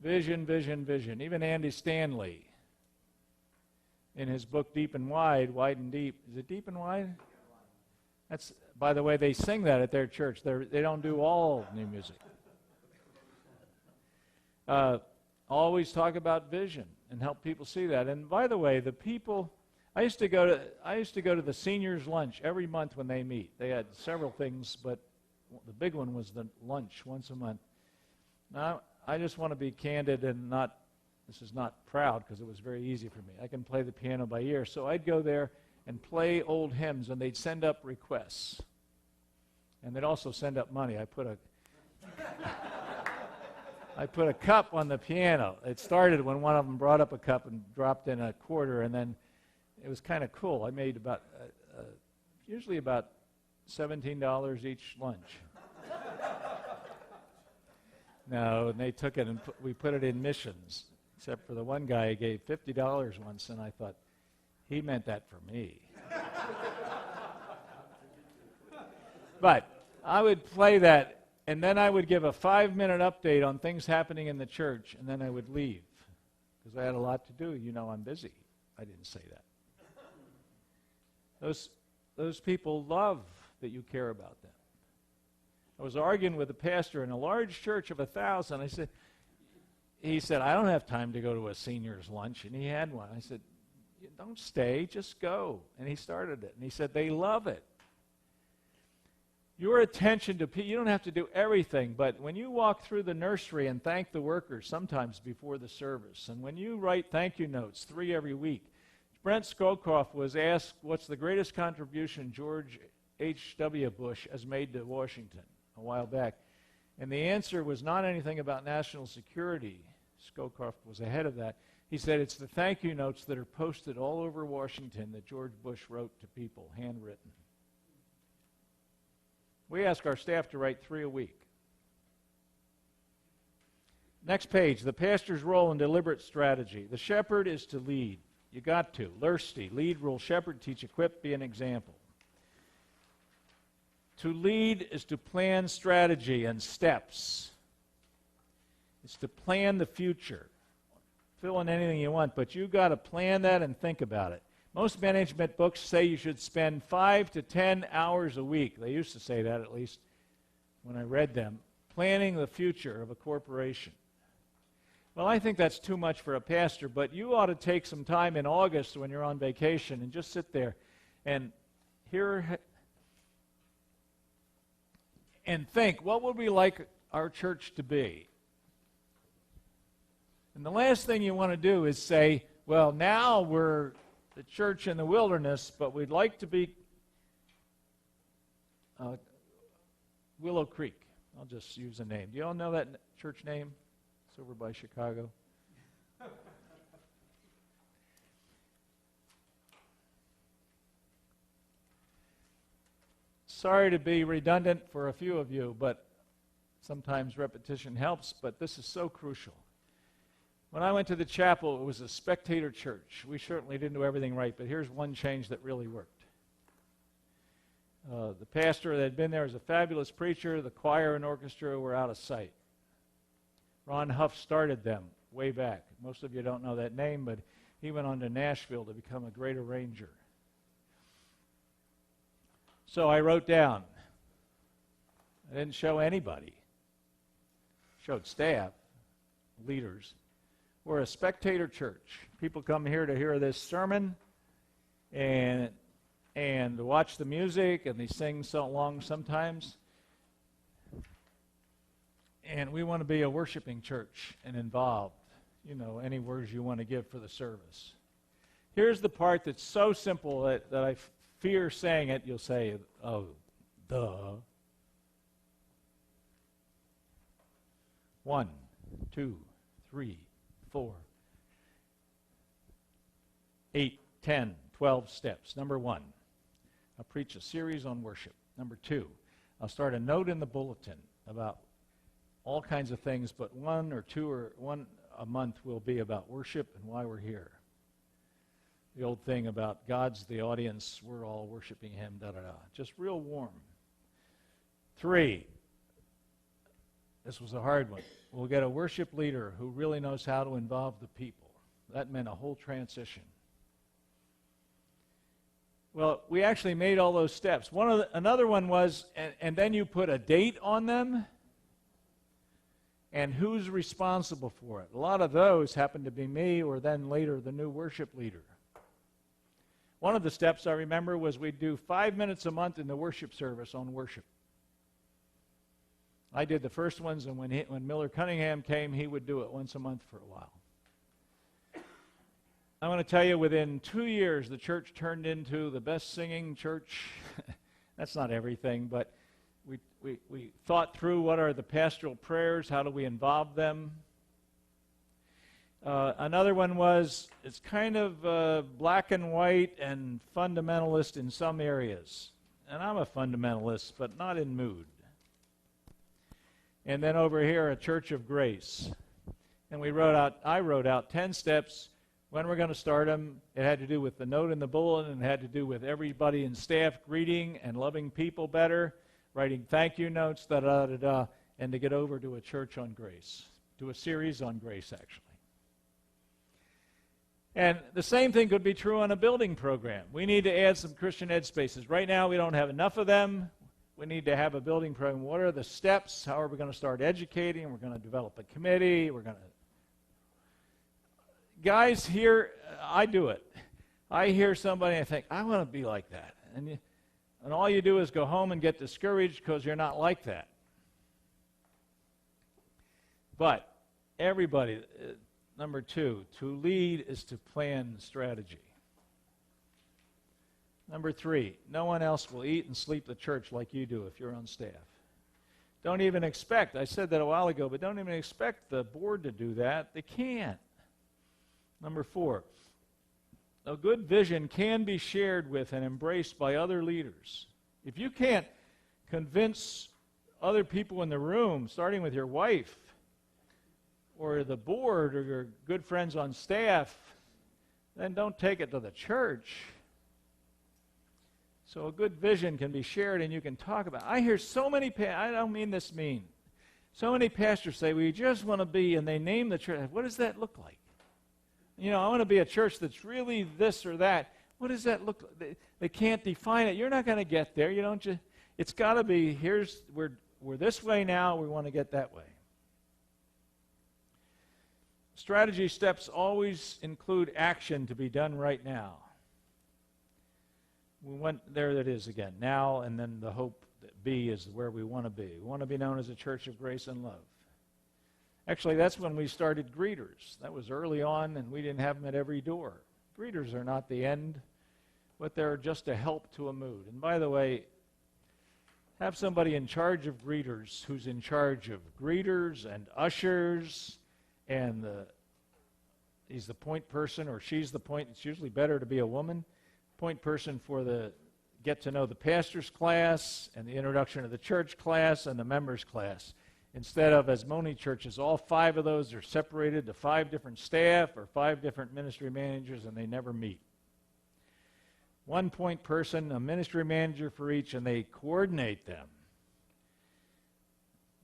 Vision, vision, vision. Even Andy Stanley, in his book Deep and Wide, Wide and Deep. Is it Deep and Wide? That's, by the way, they sing that at their church. They don't do all new music. Always talk about vision and help people see that. And by the way, the people, I used to go to the seniors' lunch every month when they meet. They had several things, but the big one was the lunch once a month. Now, I just want to be candid and not. This is not proud because it was very easy for me. I can play the piano by ear. So I'd go there and play old hymns, and they'd send up requests. And they'd also send up money. I put a cup on the piano. It started when one of them brought up a cup and dropped in a quarter, and then it was kind of cool. I made usually about $17 each lunch. No, and they took it and we put it in missions. Except for the one guy who gave $50 once, and I thought, he meant that for me. But I would play that, and then I would give a 5-minute update on things happening in the church, and then I would leave, because I had a lot to do. I'm busy. I didn't say that. Those people love that you care about them. I was arguing with a pastor in a large church of 1,000. He said, I don't have time to go to a senior's lunch, and he had one. I said, don't stay, just go. And he started it, and he said, they love it. Your attention to people, you don't have to do everything, but when you walk through the nursery and thank the workers, sometimes before the service, and when you write thank you notes, 3 every week, Brent Scowcroft was asked, what's the greatest contribution George H.W. Bush has made to Washington a while back? And the answer was not anything about national security. Scowcroft was ahead of that. He said it's the thank you notes that are posted all over Washington that George Bush wrote to people, handwritten. We ask our staff to write 3 a week. Next page, the pastor's role in deliberate strategy. The shepherd is to lead. You got to. Lursty, lead, rule, shepherd, teach, equip, be an example. To lead is to plan strategy and steps. It's to plan the future. Fill in anything you want, but you've got to plan that and think about it. Most management books say you should spend 5 to 10 hours a week. They used to say that, at least when I read them, planning the future of a corporation. Well, I think that's too much for a pastor, but you ought to take some time in August when you're on vacation and just sit there and hear and think, what would we like our church to be? And the last thing you want to do is say, well, now we're the church in the wilderness, but we'd like to be Willow Creek. I'll just use a name. Do you all know that church name? It's over by Chicago. Sorry to be redundant for a few of you, but sometimes repetition helps, but this is so crucial. When I went to the chapel, it was a spectator church. We certainly didn't do everything right, but here's one change that really worked. The pastor that had been there was a fabulous preacher. The choir and orchestra were out of sight. Ron Huff started them way back. Most of you don't know that name, but he went on to Nashville to become a great arranger. So I wrote down. I didn't show anybody. Showed staff, leaders. We're a spectator church. People come here to hear this sermon and watch the music, and they sing so long sometimes. And we want to be a worshiping church and involved. You know, any words you want to give for the service. Here's the part that's so simple that I fear saying it. You'll say, oh, duh. 1, 2, 3, 4, 8, 10, 12 steps. Number 1, I'll preach a series on worship. Number 2, I'll start a note in the bulletin about all kinds of things, but 1 or 2 or 1 a month will be about worship and why we're here. The old thing about God's the audience, we're all worshiping him, da-da-da. Just real warm. 3, this was a hard one. We'll get a worship leader who really knows how to involve the people. That meant a whole transition. Well, we actually made all those steps. Another one was, and then you put a date on them, and who's responsible for it. A lot of those happened to be me, or then later the new worship leader. One of the steps I remember was we'd do 5 minutes a month in the worship service on worship. I did the first ones, and when Miller Cunningham came, he would do it once a month for a while. I'm going to tell you, within 2 years, the church turned into the best singing church. That's not everything, but we thought through what are the pastoral prayers, how do we involve them. Another one was, it's kind of black and white and fundamentalist in some areas. And I'm a fundamentalist, but not in mood. And then over here, a church of grace. And I wrote out 10 steps, when we're going to start them. It had to do with the note in the bulletin, and it had to do with everybody in staff greeting and loving people better, writing thank you notes, da-da-da-da, and to get over to a church on grace, to a series on grace, actually. And the same thing could be true on a building program. We need to add some Christian ed spaces. Right now, we don't have enough of them. We need to have a building program. What are the steps? How are we going to start educating? We're going to develop a committee. We're going to... Guys, here, I do it. I hear somebody and I think, I want to be like that. And all you do is go home and get discouraged because you're not like that. But everybody, number 2, to lead is to plan strategy. Number 3, no one else will eat and sleep the church like you do if you're on staff. Don't even expect, I said that a while ago, but don't even expect the board to do that. They can't. Number 4, a good vision can be shared with and embraced by other leaders. If you can't convince other people in the room, starting with your wife, or the board, or your good friends on staff, then don't take it to the church. So a good vision can be shared and you can talk about it. I hear so many, I don't mean this mean, so many pastors say, we just want to be, and they name the church. What does that look like? You know, I want to be a church that's really this or that. What does that look like? They can't define it. You're not going to get there. You don't just, it's got to be, we're this way now, we want to get that way. Strategy steps always include action to be done right now. There it is again, now, and then the hope that B is where we want to be. We want to be known as a church of grace and love. Actually, that's when we started greeters. That was early on, and we didn't have them at every door. Greeters are not the end, but they're just a help to a mood. And by the way, have somebody in charge of greeters who's in charge of greeters and ushers, and he's the point person or she's the point. It's usually better to be a woman. Point person for the get to know the pastor's class and the introduction of the church class and the members class. Instead of, as many churches, all 5 of those are separated to 5 different staff or 5 different ministry managers, and they never meet. One point person, a ministry manager for each, and they coordinate them.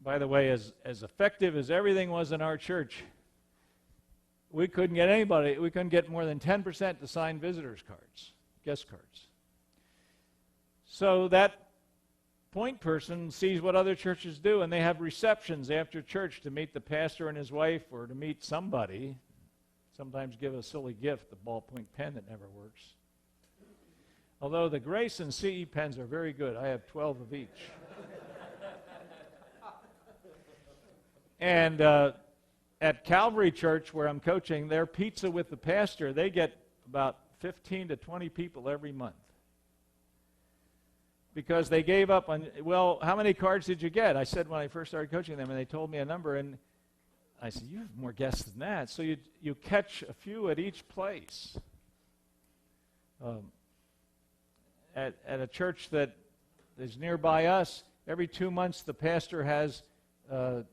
By the way, as effective as everything was in our church, we couldn't get more than 10% to sign visitors cards, guest cards. So that point person sees what other churches do, and they have receptions after church to meet the pastor and his wife or to meet somebody. Sometimes give a silly gift, the ballpoint pen that never works. Although the Grace and CE pens are very good. I have 12 of each. And at Calvary Church, where I'm coaching, their pizza with the pastor, they get about 15 to 20 people every month. Because they gave up on, well, how many cards did you get? I said when I first started coaching them, and they told me a number, and I said, you have more guests than that. So you catch a few at each place. At a church that is nearby us, every 2 months the pastor has a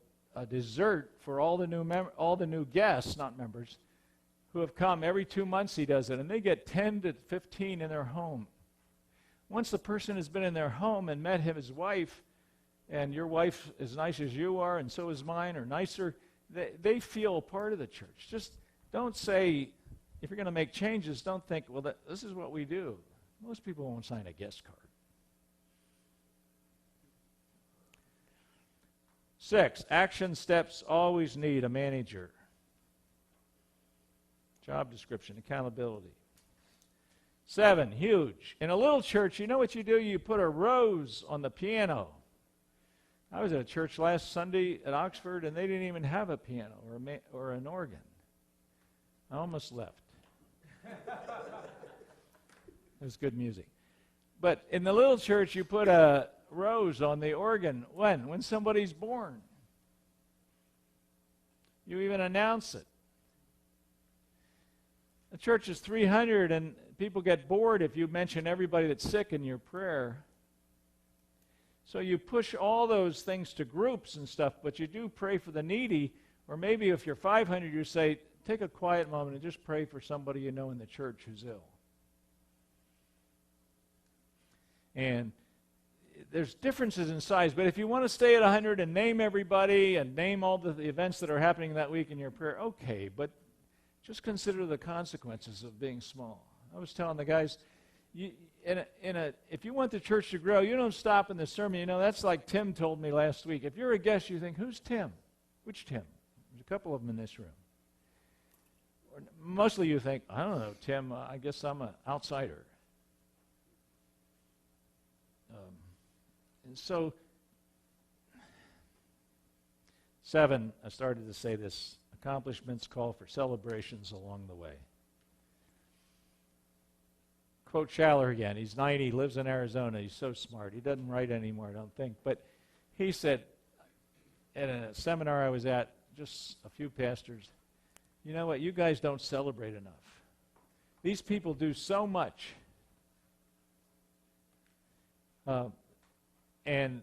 dessert for all the new guests, not members, who have come. Every 2 months he does it, and they get 10 to 15 in their home. Once the person has been in their home and met his wife, and your wife as nice as you are, and so is mine, or nicer, they feel a part of the church. Just don't say, if you're going to make changes, don't think, well, this is what we do. Most people won't sign a guest card. 6, action steps always need a manager. Job description, accountability. 7, huge. In a little church, you know what you do? You put a rose on the piano. I was at a church last Sunday at Oxford, and they didn't even have a piano or an organ. I almost left. It was good music. But in the little church, you put a rose on the organ. When? When somebody's born. You even announce it. The church is 300, and people get bored if you mention everybody that's sick in your prayer. So you push all those things to groups and stuff, but you do pray for the needy, or maybe if you're 500, you say, take a quiet moment and just pray for somebody you know in the church who's ill. And there's differences in size, but if you want to stay at 100 and name everybody and name all the events that are happening that week in your prayer, okay, but just consider the consequences of being small. I was telling the guys, if you want the church to grow, you don't stop in the sermon. You know, that's like Tim told me last week. If you're a guest, you think, who's Tim? Which Tim? There's a couple of them in this room. Or mostly you think, I don't know, Tim, I guess I'm an outsider. And so, 7, I started to say this, accomplishments call for celebrations along the way. Quote Schaller again. He's 90, lives in Arizona. He's so smart. He doesn't write anymore, I don't think. But he said at a seminar I was at, just a few pastors, you know what, you guys don't celebrate enough. These people do so much. And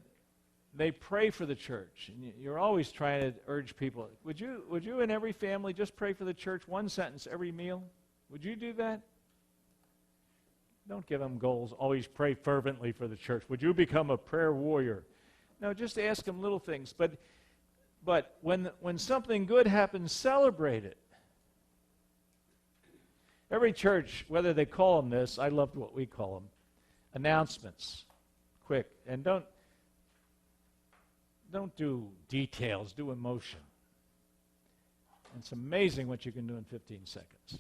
they pray for the church. And you're always trying to urge people. Would you in every family just pray for the church, one sentence every meal? Would you do that? Don't give them goals. Always pray fervently for the church. Would you become a prayer warrior? No, just ask them little things. But when something good happens, celebrate it. Every church, whether they call them this, I loved what we call them, announcements, quick. And don't do details, do emotion. It's amazing what you can do in 15 seconds.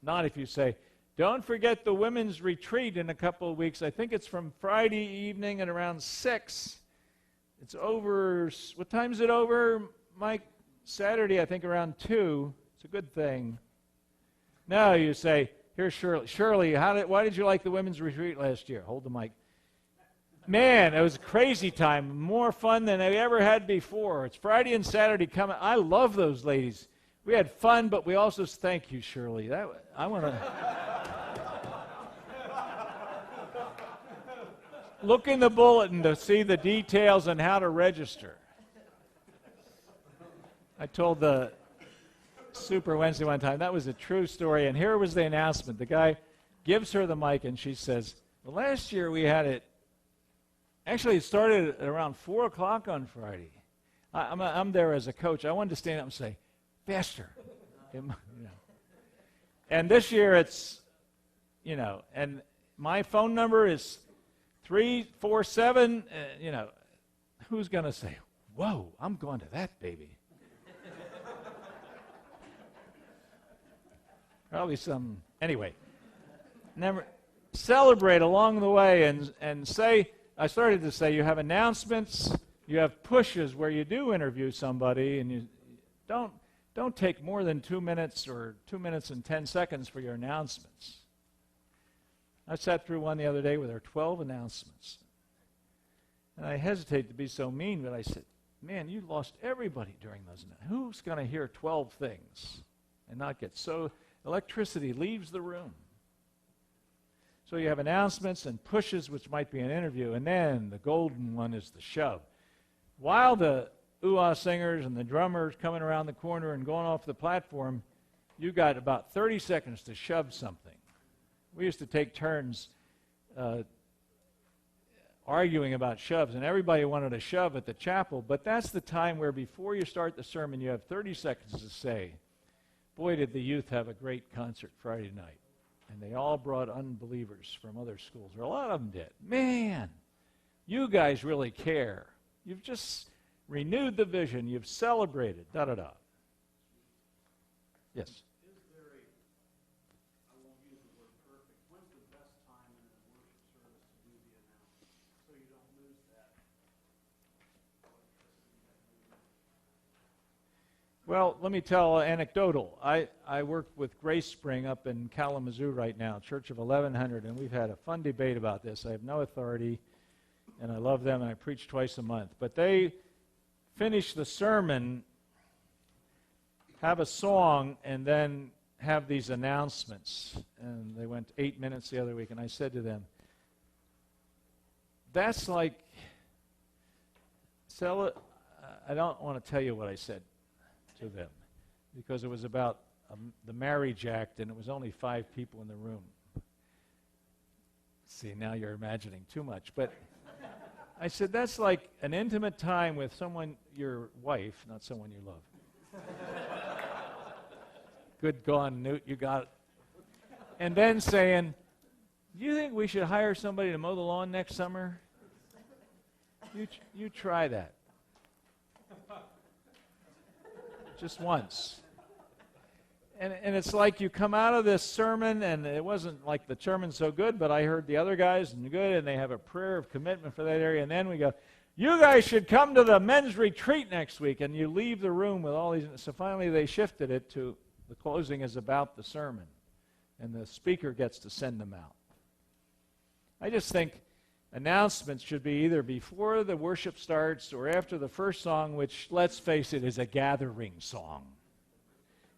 Not if you say, don't forget the women's retreat in a couple of weeks. I think it's from Friday evening at around 6. It's over, what time is it over, Mike? Saturday, I think around 2. It's a good thing. No, you say, here's Shirley. Shirley, why did you like the women's retreat last year? Hold the mic. Man, it was a crazy time. More fun than I ever had before. It's Friday and Saturday coming. I love those ladies. We had fun, but we also thank you, Shirley. I want to look in the bulletin to see the details on how to register. I told the Super Wednesday one time, that was a true story, and here was the announcement. The guy gives her the mic, and she says, well, last year we had it, actually it started at around 4 o'clock on Friday. I'm there as a coach. I wanted to stand up and say, faster. And this year it's, and my phone number is 347, who's going to say, whoa, I'm going to that baby? Probably anyway. Never celebrate along the way and say, I started to say you have announcements, you have pushes where you do interview somebody, and you don't take more than 2 minutes or 2 minutes and 10 seconds for your announcements. I sat through one the other day with our 12 announcements. And I hesitate to be so mean, but I said, man, you lost everybody during those announcements. Who's going to hear 12 things and not get so... Electricity leaves the room. So you have announcements and pushes, which might be an interview, and then the golden one is the shove. While the ooh-ah singers and the drummers coming around the corner and going off the platform, you got about 30 seconds to shove something. We used to take turns arguing about shoves, and everybody wanted a shove at the chapel, but that's the time where before you start the sermon, you have 30 seconds to say, boy, did the youth have a great concert Friday night. And they all brought unbelievers from other schools, or a lot of them did. Man, you guys really care. You've just renewed the vision. You've celebrated, da-da-da. Yes? Is there I won't use the word perfect, when's the best time in a worship service to do the announcement so you don't lose that? Well, let me tell anecdotal. I work with Grace Spring up in Kalamazoo right now, Church of 1100, and we've had a fun debate about this. I have no authority, and I love them, and I preach twice a month. But they finish the sermon, have a song, and then have these announcements. And they went 8 minutes the other week, and I said to them, that's like, I don't want to tell you what I said to them, because it was about the marriage act, and it was only 5 people in the room. See, now you're imagining too much. But I said, that's like an intimate time with someone, your wife, not someone you love. Good gone, Knute, you got it. And then saying, do you think we should hire somebody to mow the lawn next summer? You try that. Just once. And it's like you come out of this sermon, and it wasn't like the sermon's so good, but I heard the other guys and good, and they have a prayer of commitment for that area. And then we go, you guys should come to the men's retreat next week. And you leave the room with all these. So finally they shifted it to the closing is about the sermon. And the speaker gets to send them out. I just think announcements should be either before the worship starts or after the first song, which, let's face it, is a gathering song.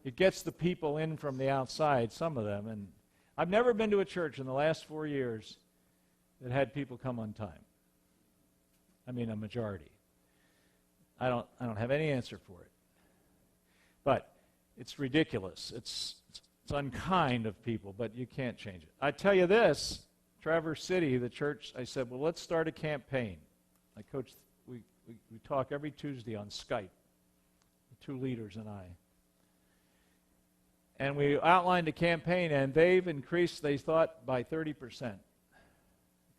It gets the people in from the outside, some of them. And I've never been to a church in the last 4 years that had people come on time. I mean, a majority. I don't have any answer for it. But it's ridiculous. It's unkind of people, but you can't change it. I tell you this, Traverse City, the church, I said, well, let's start a campaign. We talk every Tuesday on Skype, the 2 leaders and I. And we outlined a campaign, and they've increased, they thought, by 30%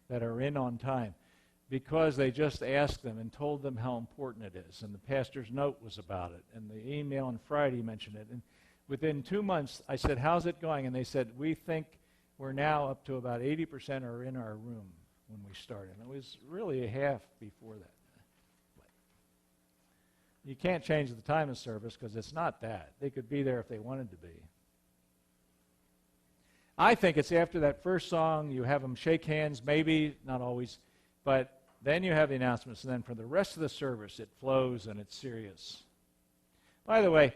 that are in on time, because they just asked them and told them how important it is. And the pastor's note was about it, and the email on Friday mentioned it. And within 2 months, I said, how's it going? And they said, we think we're now up to about 80% are in our room when we started. And it was really a half before that. But you can't change the time of service because it's not that. They could be there if they wanted to be. I think it's after that first song, you have them shake hands, maybe, not always, but then you have the announcements, and then for the rest of the service, it flows and it's serious. By the way,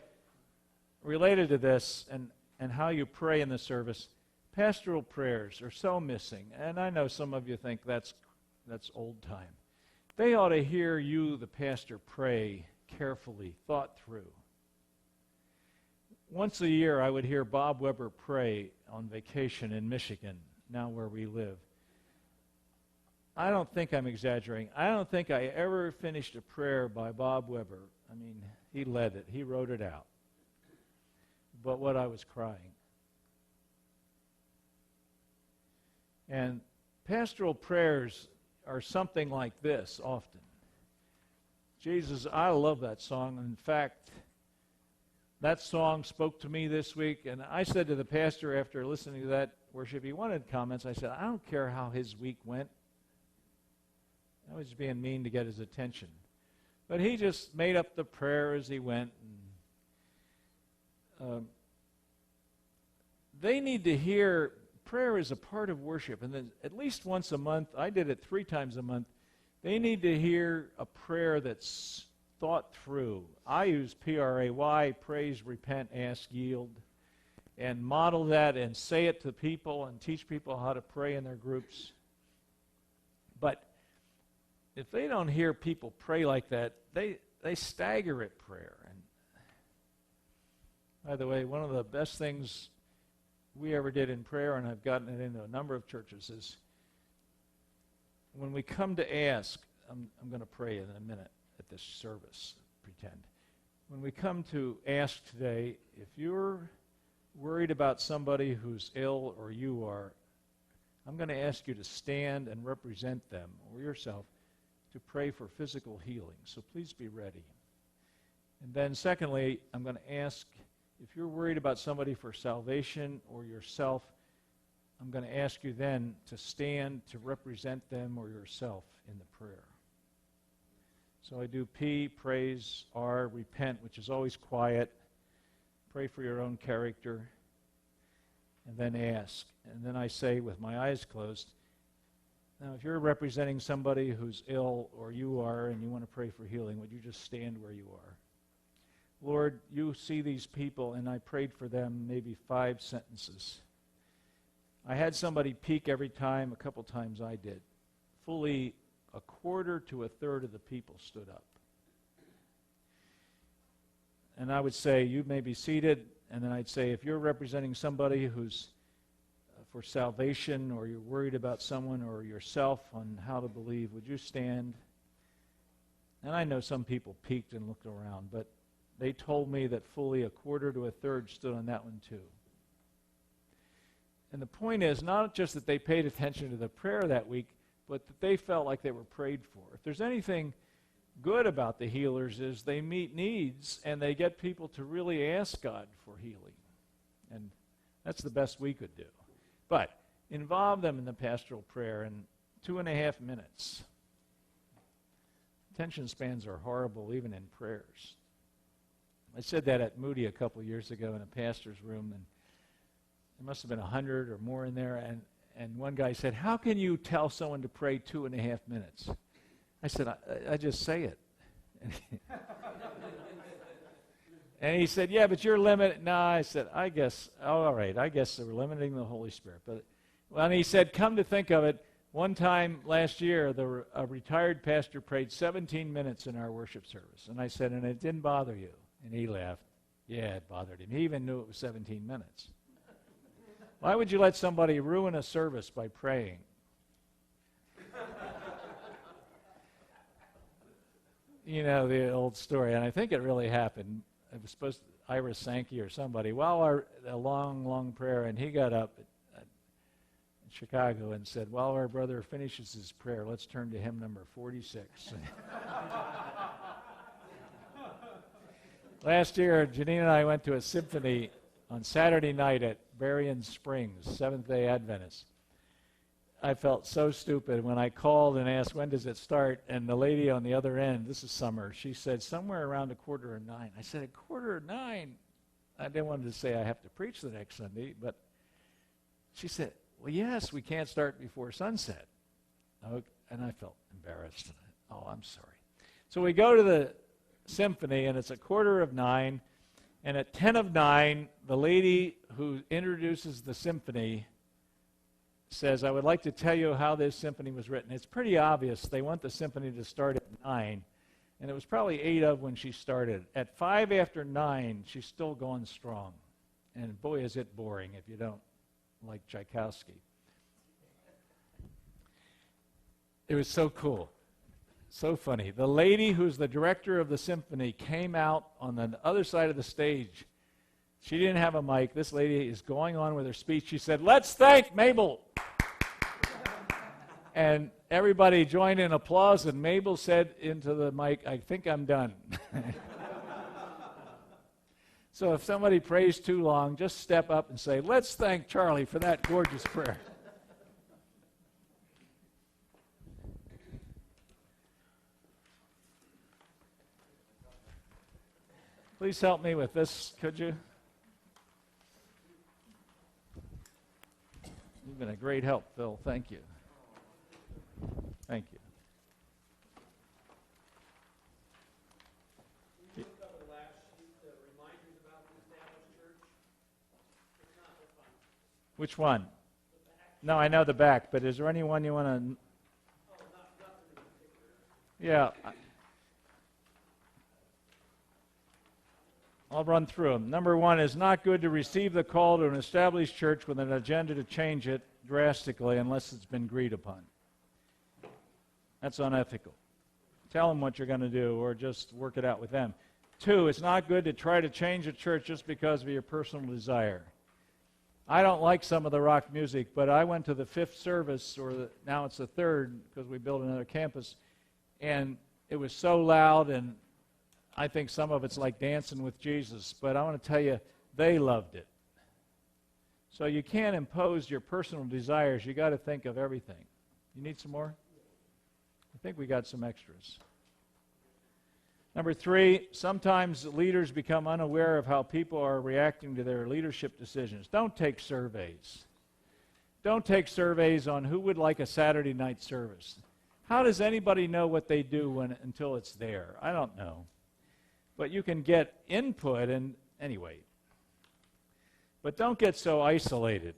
related to this and how you pray in the service, pastoral prayers are so missing, and I know some of you think that's old time. They ought to hear you, the pastor, pray carefully, thought through. Once a year, I would hear Bob Weber pray on vacation in Michigan, now where we live. I don't think I'm exaggerating. I don't think I ever finished a prayer by Bob Weber. I mean, he led it. He wrote it out. But what I was crying. And pastoral prayers are something like this often. Jesus, I love that song. In fact, that song spoke to me this week, and I said to the pastor after listening to that worship, he wanted comments. I said, I don't care how his week went. I was being mean to get his attention. But he just made up the prayer as he went. And, they need to hear prayer is a part of worship. And then at least once a month, I did it 3 times a month, they need to hear a prayer that's thought through. I use PRAY, praise, repent, ask, yield, and model that and say it to people and teach people how to pray in their groups. But if they don't hear people pray like that, they stagger at prayer. And by the way, one of the best things we ever did in prayer, and I've gotten it into a number of churches, is when we come to ask, I'm going to pray in a minute at this service, pretend. When we come to ask today, if you're worried about somebody who's ill or you are, I'm going to ask you to stand and represent them or yourself to pray for physical healing. So please be ready. And then secondly, I'm going to ask if you're worried about somebody for salvation or yourself, I'm going to ask you then to stand to represent them or yourself in the prayer. So I do P, praise, R, repent, which is always quiet. Pray for your own character. And then ask. And then I say with my eyes closed, now if you're representing somebody who's ill or you are and you want to pray for healing, would you just stand where you are? Lord, you see these people, and I prayed for them maybe 5 sentences. I had somebody peek every time, a couple times I did. Fully a quarter to a third of the people stood up. And I would say, you may be seated, and then I'd say, if you're representing somebody who's for salvation or you're worried about someone or yourself on how to believe, would you stand? And I know some people peeked and looked around, but they told me that fully a quarter to a third stood on that one too. And the point is not just that they paid attention to the prayer that week, but that they felt like they were prayed for. If there's anything good about the healers is they meet needs and they get people to really ask God for healing. And that's the best we could do. But involve them in the pastoral prayer in 2.5 minutes. Attention spans are horrible even in prayers. I said that at Moody a couple years ago in a pastor's room, and there must have been 100 or more in there, and one guy said, how can you tell someone to pray 2.5 minutes? I said, I just say it. And he said, yeah, but you're limited. No, I said, I guess, all right, I guess we're limiting the Holy Spirit. But and he said, come to think of it, one time last year, a retired pastor prayed 17 minutes in our worship service. And I said, and it didn't bother you? And he laughed. Yeah, it bothered him. He even knew it was 17 minutes. Why would you let somebody ruin a service by praying You know the old story, and I think it really happened. It was supposed to, Ira Sankey or somebody, a long prayer, and he got up in Chicago and said, while our brother finishes his prayer, let's turn to hymn number 46. Last year, Janine and I went to a symphony on Saturday night at Berrien Springs, Seventh-day Adventist. I felt so stupid when I called and asked, when does it start? And the lady on the other end, this is summer, she said, somewhere around 8:45. I said, 8:45? I didn't want to say I have to preach the next Sunday, but she said, well, yes, we can't start before sunset. And I felt embarrassed. Oh, I'm sorry. So we go to the symphony, and it's 8:45, and at 9:10, the lady who introduces the symphony says, I would like to tell you how this symphony was written. It's pretty obvious. They want the symphony to start at 9, and it was probably 8 of when she started. At 5 after 9, she's still going strong. And boy, is it boring if you don't like Tchaikovsky. It was so cool. So funny. The lady who's the director of the symphony came out on the other side of the stage. She didn't have a mic. This lady is going on with her speech. She said, let's thank Mabel. And everybody joined in applause, and Mabel said into the mic, I think I'm done. So if somebody prays too long, just step up and say, let's thank Charlie for that gorgeous prayer. Please help me with this, could you? You've been a great help, Phil. Thank you. Thank you. Can you look up the last sheet, the reminders about the established church? It's not the front. Which one? No, I know the back, but is there any one you want to... Oh, nothing in particular. Yeah. I'll run through them. Number 1 is not good to receive the call to an established church with an agenda to change it drastically unless it's been agreed upon. That's unethical. Tell them what you're going to do or just work it out with them. 2, it's not good to try to change a church just because of your personal desire. I don't like some of the rock music, but I went to the 5th service, now it's the 3rd because we built another campus, and it was so loud, and I think some of it's like Dancing with Jesus, but I want to tell you, they loved it. So you can't impose your personal desires. You got to think of everything. You need some more? I think we got some extras. Number 3, sometimes leaders become unaware of how people are reacting to their leadership decisions. Don't take surveys. Don't take surveys on who would like a Saturday night service. How does anybody know what they do until it's there? I don't know. But you can get input, and anyway. But don't get so isolated.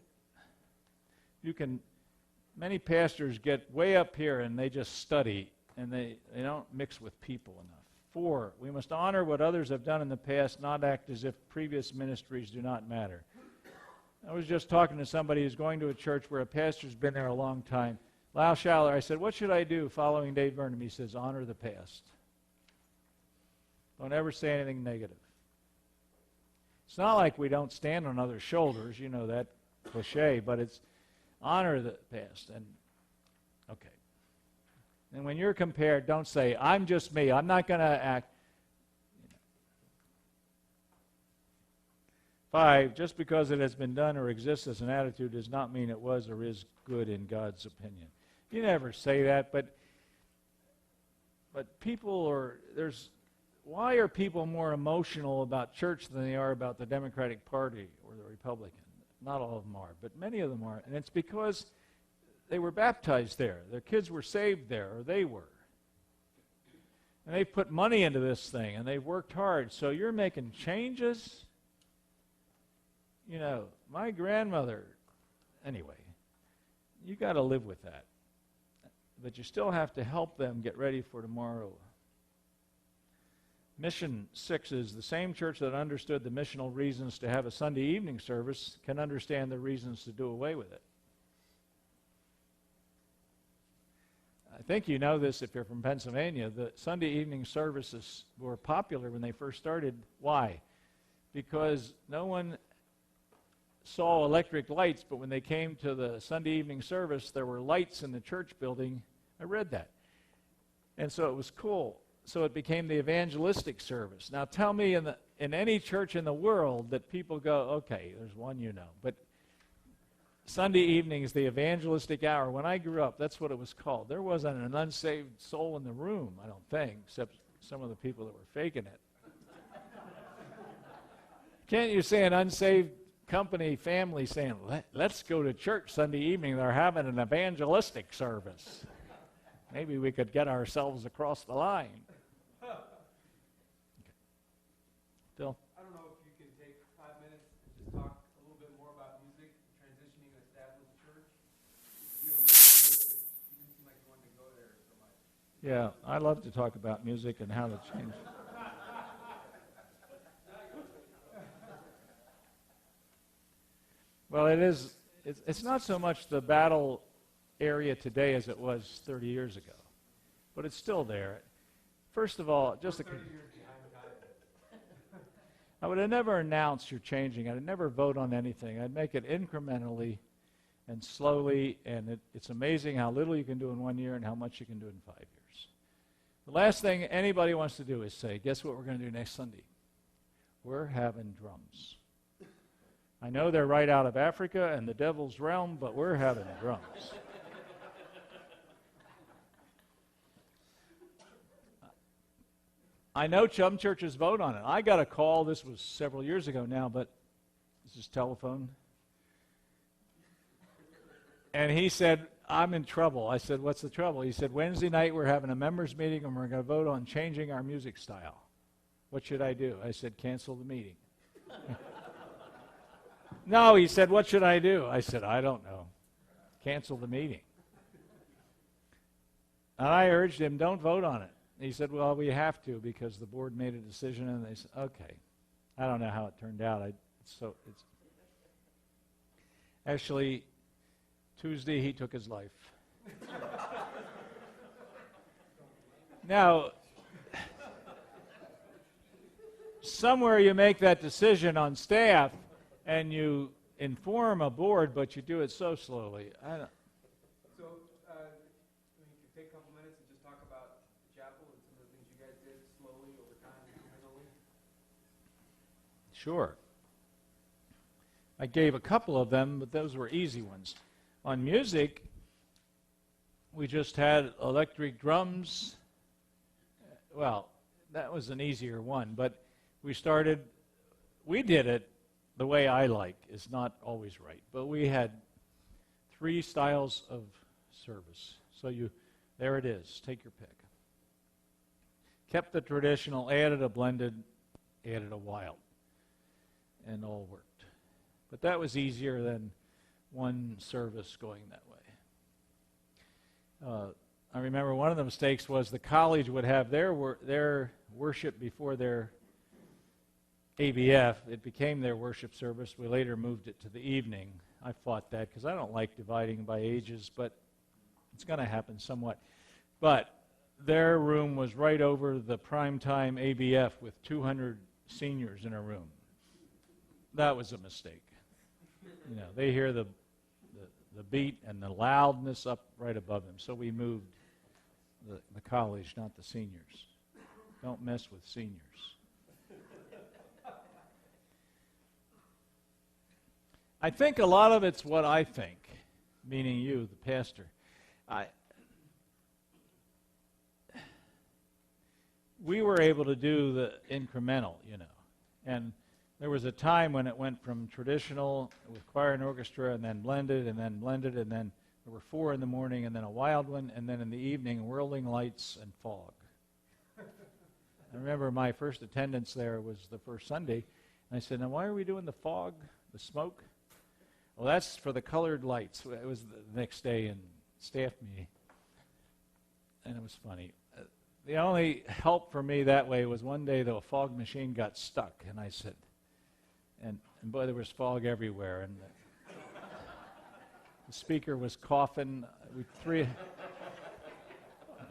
Many pastors get way up here and they just study, and they don't mix with people enough. 4, we must honor what others have done in the past, not act as if previous ministries do not matter. I was just talking to somebody who's going to a church where a pastor's been there a long time. Lau Schaller, I said, what should I do following Dave Burnham? He says, honor the past. Don't ever say anything negative. It's not like we don't stand on others' shoulders, you know that cliche, but it's honor the past. And okay. And when you're compared, don't say, I'm just me. I'm not going to act. 5, just because it has been done or exists as an attitude does not mean it was or is good in God's opinion. You never say that, but why are people more emotional about church than they are about the Democratic Party or the Republican? Not all of them are, but many of them are. And it's because they were baptized there. Their kids were saved there, or they were. And they put money into this thing, and they've worked hard. So you're making changes? You know, my grandmother, anyway, you got to live with that. But you still have to help them get ready for tomorrow. Mission 6 is the same church that understood the missional reasons to have a Sunday evening service can understand the reasons to do away with it. I think you know this if you're from Pennsylvania. The Sunday evening services were popular when they first started. Why? Because no one saw electric lights, but when they came to the Sunday evening service, there were lights in the church building. I read that. And so it was cool. So it became the evangelistic service. Now tell me in any church in the world that people go, okay, there's one you know. But Sunday evening is the evangelistic hour. When I grew up, that's what it was called. There wasn't an unsaved soul in the room, I don't think, except some of the people that were faking it. Can't you say an unsaved company family saying, let's go to church Sunday evening, they're having an evangelistic service. Maybe we could get ourselves across the line. Okay. Phil? I don't know if you can take 5 minutes and just talk a little bit more about music, transitioning an established church. You alluded to it, but you didn't seem like you wanted to go there so much. Yeah, I love to talk about music and how to change. Well, it's not so much the battle area today as it was 30 years ago, but it's still there. First of all, just 30 years behind time. I would have never announced you're changing. I'd never vote on anything. I'd make it incrementally and slowly, and it's amazing how little you can do in 1 year and how much you can do in 5 years. The last thing anybody wants to do is say, guess what we're going to do next Sunday? We're having drums. I know they're right out of Africa and the devil's realm, but we're having drums. I know some churches vote on it. I got a call, this was several years ago now, but this is telephone. And he said, I'm in trouble. I said, what's the trouble? He said, Wednesday night we're having a members meeting and we're going to vote on changing our music style. What should I do? I said, cancel the meeting. No, he said, what should I do? I said, I don't know. Cancel the meeting. And I urged him, don't vote on it. He said, well, we have to because the board made a decision. And they said, okay. I don't know how it turned out. It's actually, Tuesday he took his life. Now, somewhere you make that decision on staff and you inform a board, but you do it so slowly. So, you could take a couple minutes and just talk about the chapel and some of the things you guys did slowly over time, incrementally. Sure. I gave a couple of them, but those were easy ones. On music, we just had electric drums. Well, that was an easier one, but we did it the way I like. Is not always right, but we had 3 styles of service. So there it is, take your pick. Kept the traditional, added a blended, added a wild, and all worked. But that was easier than one service going that way. I remember one of the mistakes was the college would have their worship before their ABF. It became their worship service. We later moved it to the evening. I fought that because I don't like dividing by ages, but it's going to happen somewhat. But their room was right over the primetime ABF with 200 seniors in a room. That was a mistake. You know, they hear the beat and the loudness up right above them. So we moved the college, not the seniors. Don't mess with seniors. I think a lot of it's what I think, meaning you, the pastor. We were able to do the incremental, you know, and there was a time when it went from traditional with choir and orchestra and then blended, and then there were 4 in the morning and then a wild one, and then in the evening whirling lights and fog. I remember my first attendance there was the first Sunday, and I said, now why are we doing the fog, the smoke? Well, that's for the colored lights. It was the next day in staff meeting, and it was funny. The only help for me that way was one day, though, a fog machine got stuck, and I said, and boy, there was fog everywhere, and the speaker was coughing.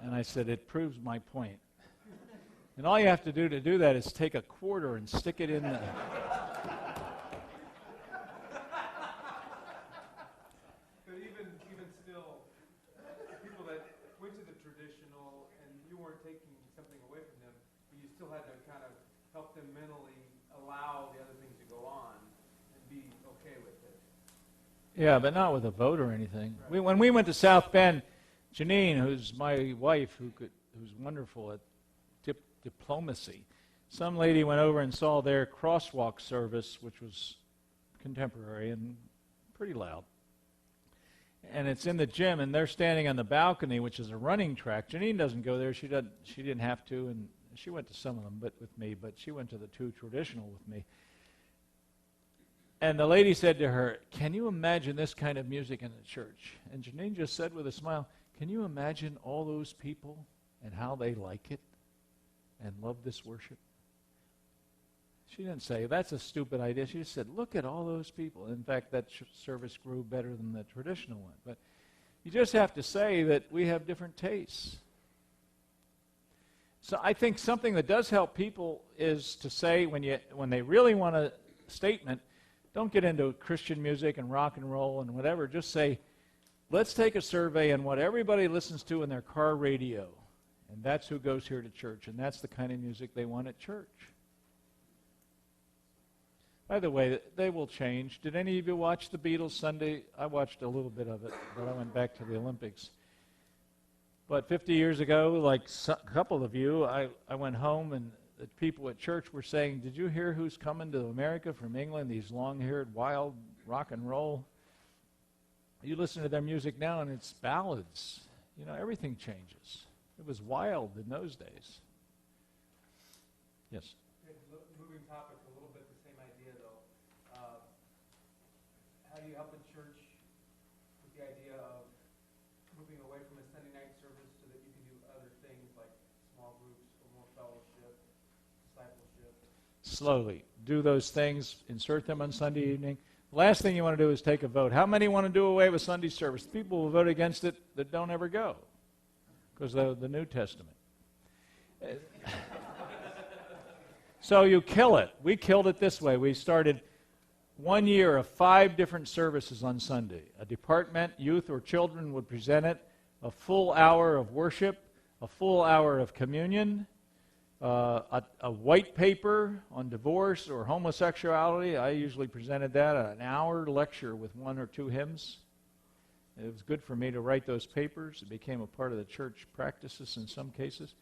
And I said, it proves my point. And all you have to do that is take a quarter and stick it in the... But even still, people that went to the traditional and you weren't taking something away from them, but you still had to kind of help them mentally allow the other things to go on and be okay with it. Yeah, but not with a vote or anything. When we went to South Bend, Janine, who's my wife, who's wonderful at diplomacy, some lady went over and saw their crosswalk service, which was contemporary and pretty loud. And it's in the gym, and they're standing on the balcony, which is a running track. Janine doesn't go there. She didn't have to, and she went to some of them with me, but she went to the two traditional with me. And the lady said to her, "Can you imagine this kind of music in the church?" And Janine just said with a smile, "Can you imagine all those people and how they like it and love this worship?" She didn't say, "That's a stupid idea." She just said, "Look at all those people." In fact, that service grew better than the traditional one. But you just have to say that we have different tastes. So I think something that does help people is to say when they really want a statement, don't get into Christian music and rock and roll and whatever. Just say, let's take a survey on what everybody listens to in their car radio. And that's who goes here to church. And that's the kind of music they want at church. By the way, they will change. Did any of you watch the Beatles Sunday? I watched a little bit of it, but I went back to the Olympics. But 50 years ago, like a couple of you, I went home and the people at church were saying, "Did you hear who's coming to America from England, these long-haired, wild rock and roll?" You listen to their music now and it's ballads. You know, everything changes. It was wild in those days. Yes? Moving topic a little bit, the same idea though. How do you help the church with the idea of moving away from a Sunday night service so that you can do other things like small groups or more fellowship, discipleship? Slowly. Do those things. Insert them on Sunday evening. The last thing you want to do is take a vote. How many want to do away with Sunday service? People will vote against it that don't ever go because of the New Testament. So you kill it. We killed it this way. We started 1 year of 5 different services on Sunday. A department, youth or children would present it, a full hour of worship, a full hour of communion, a white paper on divorce or homosexuality. I usually presented that, an hour lecture with 1 or 2 hymns. It was good for me to write those papers. It became a part of the church practices in some cases.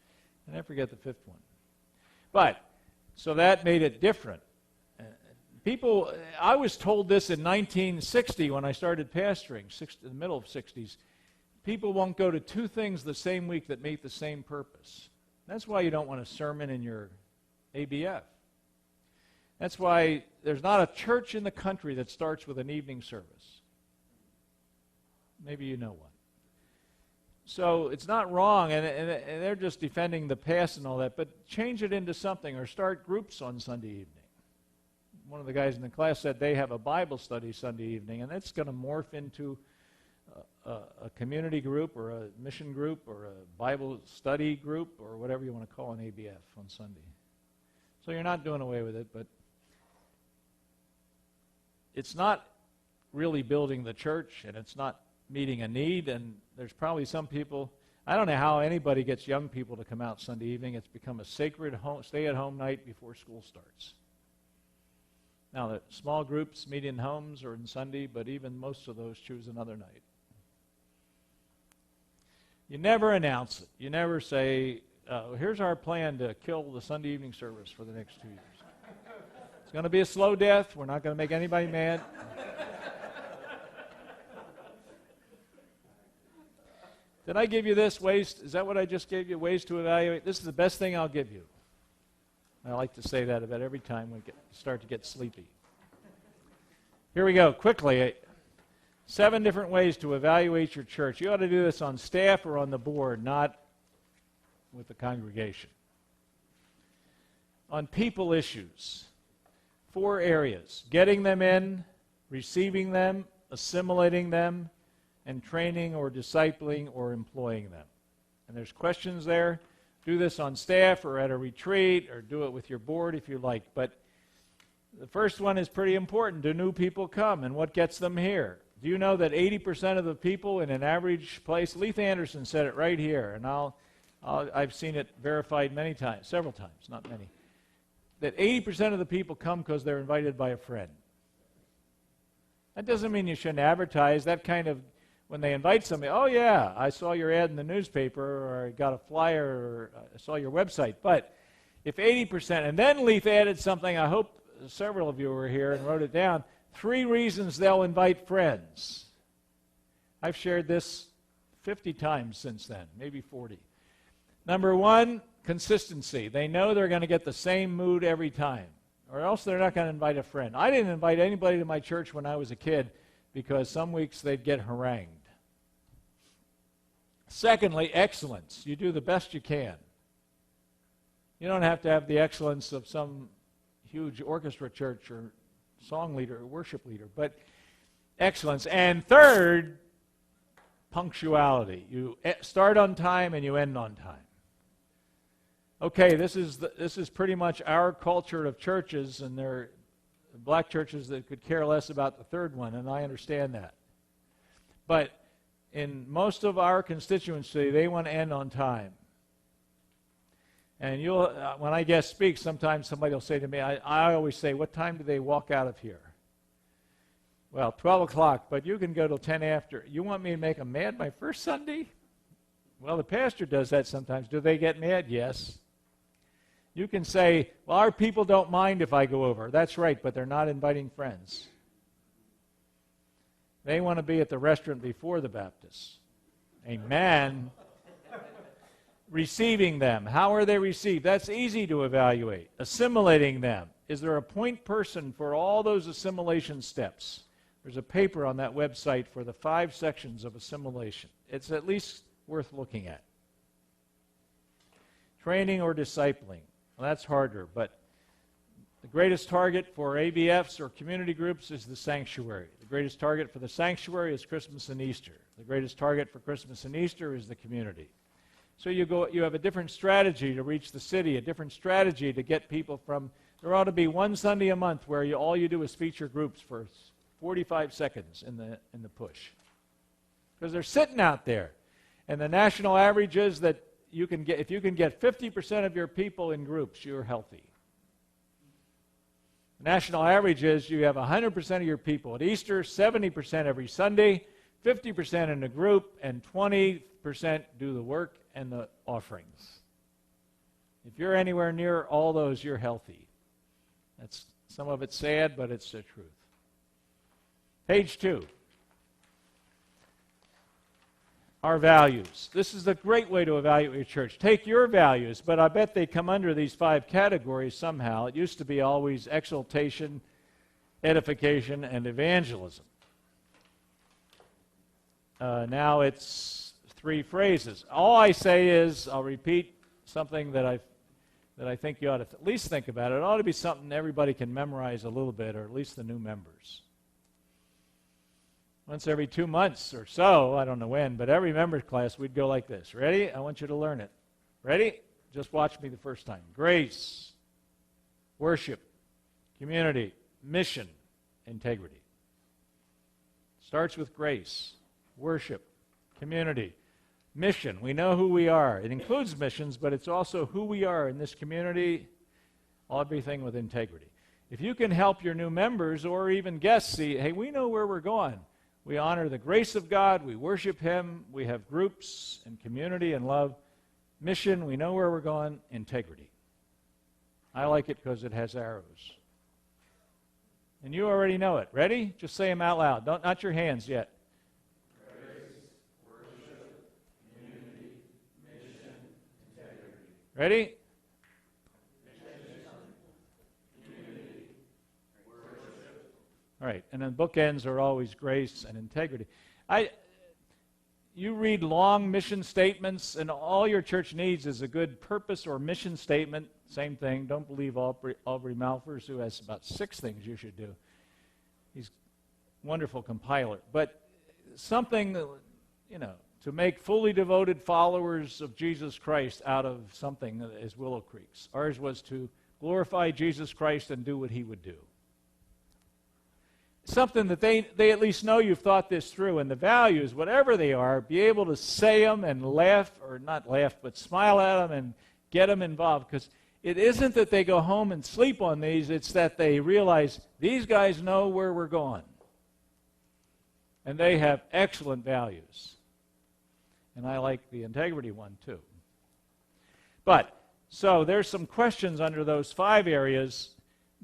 And I forget the 5th one. But, so that made it different. People, I was told this in 1960 when I started pastoring, in the middle of 60s. People won't go to 2 things the same week that meet the same purpose. That's why you don't want a sermon in your ABF. That's why there's not a church in the country that starts with an evening service. Maybe you know one. So it's not wrong, and they're just defending the past and all that, but change it into something or start groups on Sunday evening. One of the guys in the class said they have a Bible study Sunday evening, and it's going to morph into a community group or a mission group or a Bible study group or whatever you want to call an ABF on Sunday. So you're not doing away with it, but it's not really building the church, and it's not meeting a need, and there's probably some people, I don't know how anybody gets young people to come out Sunday evening. It's become a sacred stay-at-home night before school starts. Now, the small groups meet in homes or in Sunday, but even most of those choose another night. You never announce it. You never say, here's our plan to kill the Sunday evening service for the next 2 years. It's going to be a slow death. We're not going to make anybody mad. Did I give you this? Ways? Is that what I just gave you? Ways to evaluate? This is the best thing I'll give you. I like to say that about every time we start to get sleepy. Here we go, quickly. 7 different ways to evaluate your church. You ought to do this on staff or on the board, not with the congregation. On people issues, 4 areas: getting them in, receiving them, assimilating them, and training or discipling or employing them. And there's questions there. Do this on staff or at a retreat, or do it with your board if you like. But the first one is pretty important. Do new people come, and what gets them here? Do you know that 80% of the people in an average place, Leith Anderson said it right here, and I've seen it verified many times, several times, not many, that 80% of the people come because they're invited by a friend. That doesn't mean you shouldn't advertise. That kind of, when they invite somebody, oh yeah, I saw your ad in the newspaper, or I got a flyer, or I saw your website. But if 80%, and then Leith added something, I hope several of you were here and wrote it down, 3 reasons they'll invite friends. I've shared this 50 times since then, maybe 40. Number 1, consistency. They know they're going to get the same mood every time, or else they're not going to invite a friend. I didn't invite anybody to my church when I was a kid because some weeks they'd get harangued. Secondly, excellence. You do the best you can. You don't have to have the excellence of some huge orchestra church or song leader or worship leader, but excellence. And third, punctuality. You start on time and you end on time. Okay, this is pretty much our culture of churches, and there are black churches that could care less about the third one, and I understand that. But in most of our constituency, they want to end on time. And when I guest speak, sometimes somebody will say to me, I always say, what time do they walk out of here? Well, 12 o'clock, but you can go till 10 after. You want me to make them mad my first Sunday? Well, the pastor does that sometimes. Do they get mad? Yes. You can say, well, our people don't mind if I go over. That's right, but they're not inviting friends. They want to be at the restaurant before the Baptists. Amen. Receiving them. How are they received? That's easy to evaluate. Assimilating them. Is there a point person for all those assimilation steps? There's a paper on that website for the 5 sections of assimilation. It's at least worth looking at. Training or discipling. Well, that's harder, but the greatest target for ABFs or community groups is the sanctuary. The greatest target for the sanctuary is Christmas and Easter. The greatest target for Christmas and Easter is the community. So you have a different strategy to reach the city, a different strategy to get people from. There ought to be one Sunday a month where all you do is feature groups for 45 seconds in the push, because they're sitting out there, and the national average is that if you can get 50% of your people in groups, you're healthy. The national average is you have 100% of your people at Easter, 70% every Sunday, 50% in a group, and 20% do the work and the offerings. If you're anywhere near all those, you're healthy. That's some of it's sad, but it's the truth. Page 2. Our values. This is a great way to evaluate your church. Take your values, but I bet they come under these 5 categories somehow. It used to be always exaltation, edification, and evangelism. Now it's 3 phrases. All I say is, I'll repeat something that I think you ought to at least think about. It ought to be something everybody can memorize a little bit, or at least the new members. Once every 2 months or so, I don't know when, but every members class, we'd go like this. Ready? I want you to learn it. Ready? Just watch me the first time. Grace, worship, community, mission, integrity. Starts with grace, worship, community, mission. We know who we are. It includes missions, but it's also who we are in this community, everything with integrity. If you can help your new members or even guests see, hey, we know where we're going. We honor the grace of God. We worship Him. We have groups and community and love. Mission, we know where we're going. Integrity. I like it because it has arrows. And you already know it. Ready? Just say them out loud. Not your hands yet. Grace, worship, community, mission, integrity. Ready? All right, and then bookends are always grace and integrity. You read long mission statements, and all your church needs is a good purpose or mission statement. Same thing. Don't believe Aubrey Malfers, who has about 6 things you should do. He's a wonderful compiler. But something, to make fully devoted followers of Jesus Christ out of something as Willow Creek's. Ours was to glorify Jesus Christ and do what he would do. Something that they at least know you've thought this through, and the values, whatever they are, be able to say them and laugh, or not laugh, but smile at them and get them involved. Because it isn't that they go home and sleep on these, it's that they realize these guys know where we're going. And they have excellent values. And I like the integrity one too. But, so there's some questions under those 5 areas.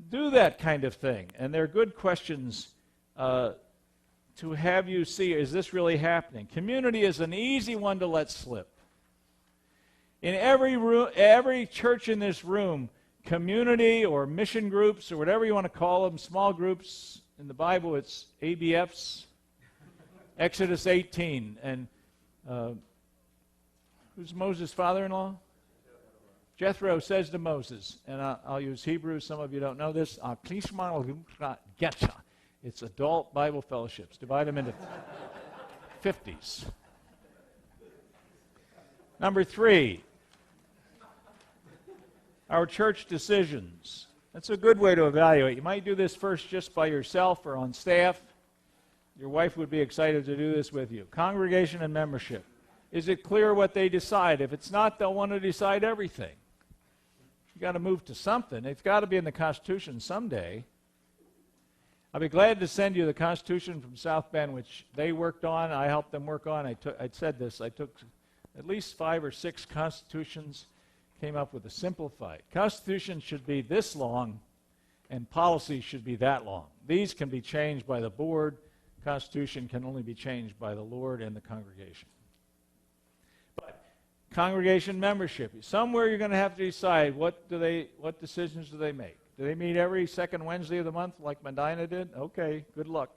Do that kind of thing. And they're good questions to have you see, is this really happening? Community is an easy one to let slip. In every church in this room, community or mission groups or whatever you want to call them, small groups, in the Bible it's ABFs, Exodus 18. And who's Moses' father-in-law? Jethro says to Moses, and I'll use Hebrew, some of you don't know this, it's adult Bible fellowships. Divide them into 50s. Number 3, our church decisions. That's a good way to evaluate. You might do this first just by yourself or on staff. Your wife would be excited to do this with you. Congregation and membership. Is it clear what they decide? If it's not, they'll want to decide everything. You've got to move to something. It's got to be in the Constitution someday. I'll be glad to send you the Constitution from South Bend, which they worked on. I helped them work on. I said this. I took at least 5 or 6 constitutions, came up with a simplified. Constitution should be this long, and policy should be that long. These can be changed by the board. Constitution can only be changed by the Lord and the congregation. But congregation membership. Somewhere you're going to have to decide what decisions do they make. Do they meet every second Wednesday of the month like Medina did? Okay, good luck.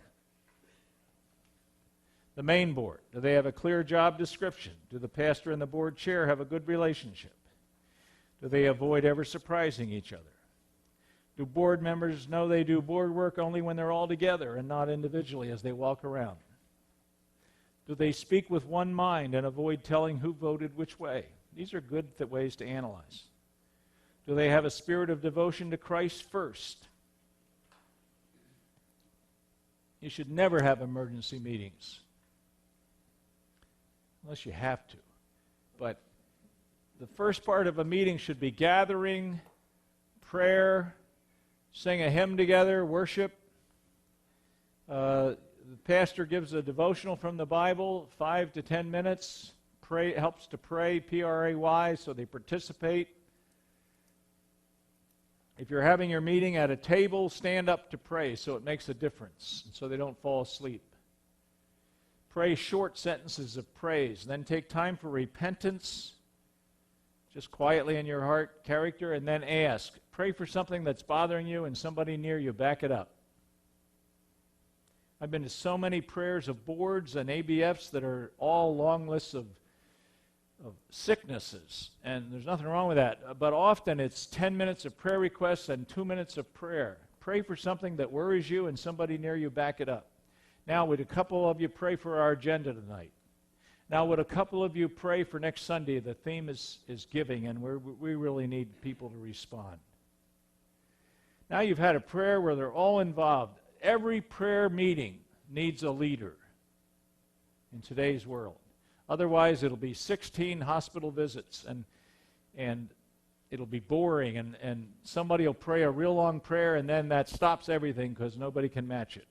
The main board. Do they have a clear job description? Do the pastor and the board chair have a good relationship? Do they avoid ever surprising each other? Do board members know they do board work only when they're all together and not individually as they walk around? Do they speak with one mind and avoid telling who voted which way? These are good ways to analyze. Do they have a spirit of devotion to Christ first? You should never have emergency meetings, unless you have to. But the first part of a meeting should be gathering, prayer, sing a hymn together, worship. The pastor gives a devotional from the Bible, 5 to 10 minutes. Helps to pray, P-R-A-Y, so they participate. If you're having your meeting at a table, stand up to pray so it makes a difference, so they don't fall asleep. Pray short sentences of praise. Then take time for repentance, just quietly in your heart, character, and then ask. Pray for something that's bothering you and somebody near you. Back it up. I've been to so many prayers of boards and ABFs that are all long lists of sicknesses, and there's nothing wrong with that. But often it's 10 minutes of prayer requests and 2 minutes of prayer. Pray for something that worries you and somebody near you. Back it up. Now, would a couple of you pray for our agenda tonight? Now, would a couple of you pray for next Sunday? The theme is giving, and we really need people to respond. Now you've had a prayer where they're all involved. Every prayer meeting needs a leader in today's world. Otherwise, it'll be 16 hospital visits, and it'll be boring, and somebody will pray a real long prayer, and then that stops everything because nobody can match it.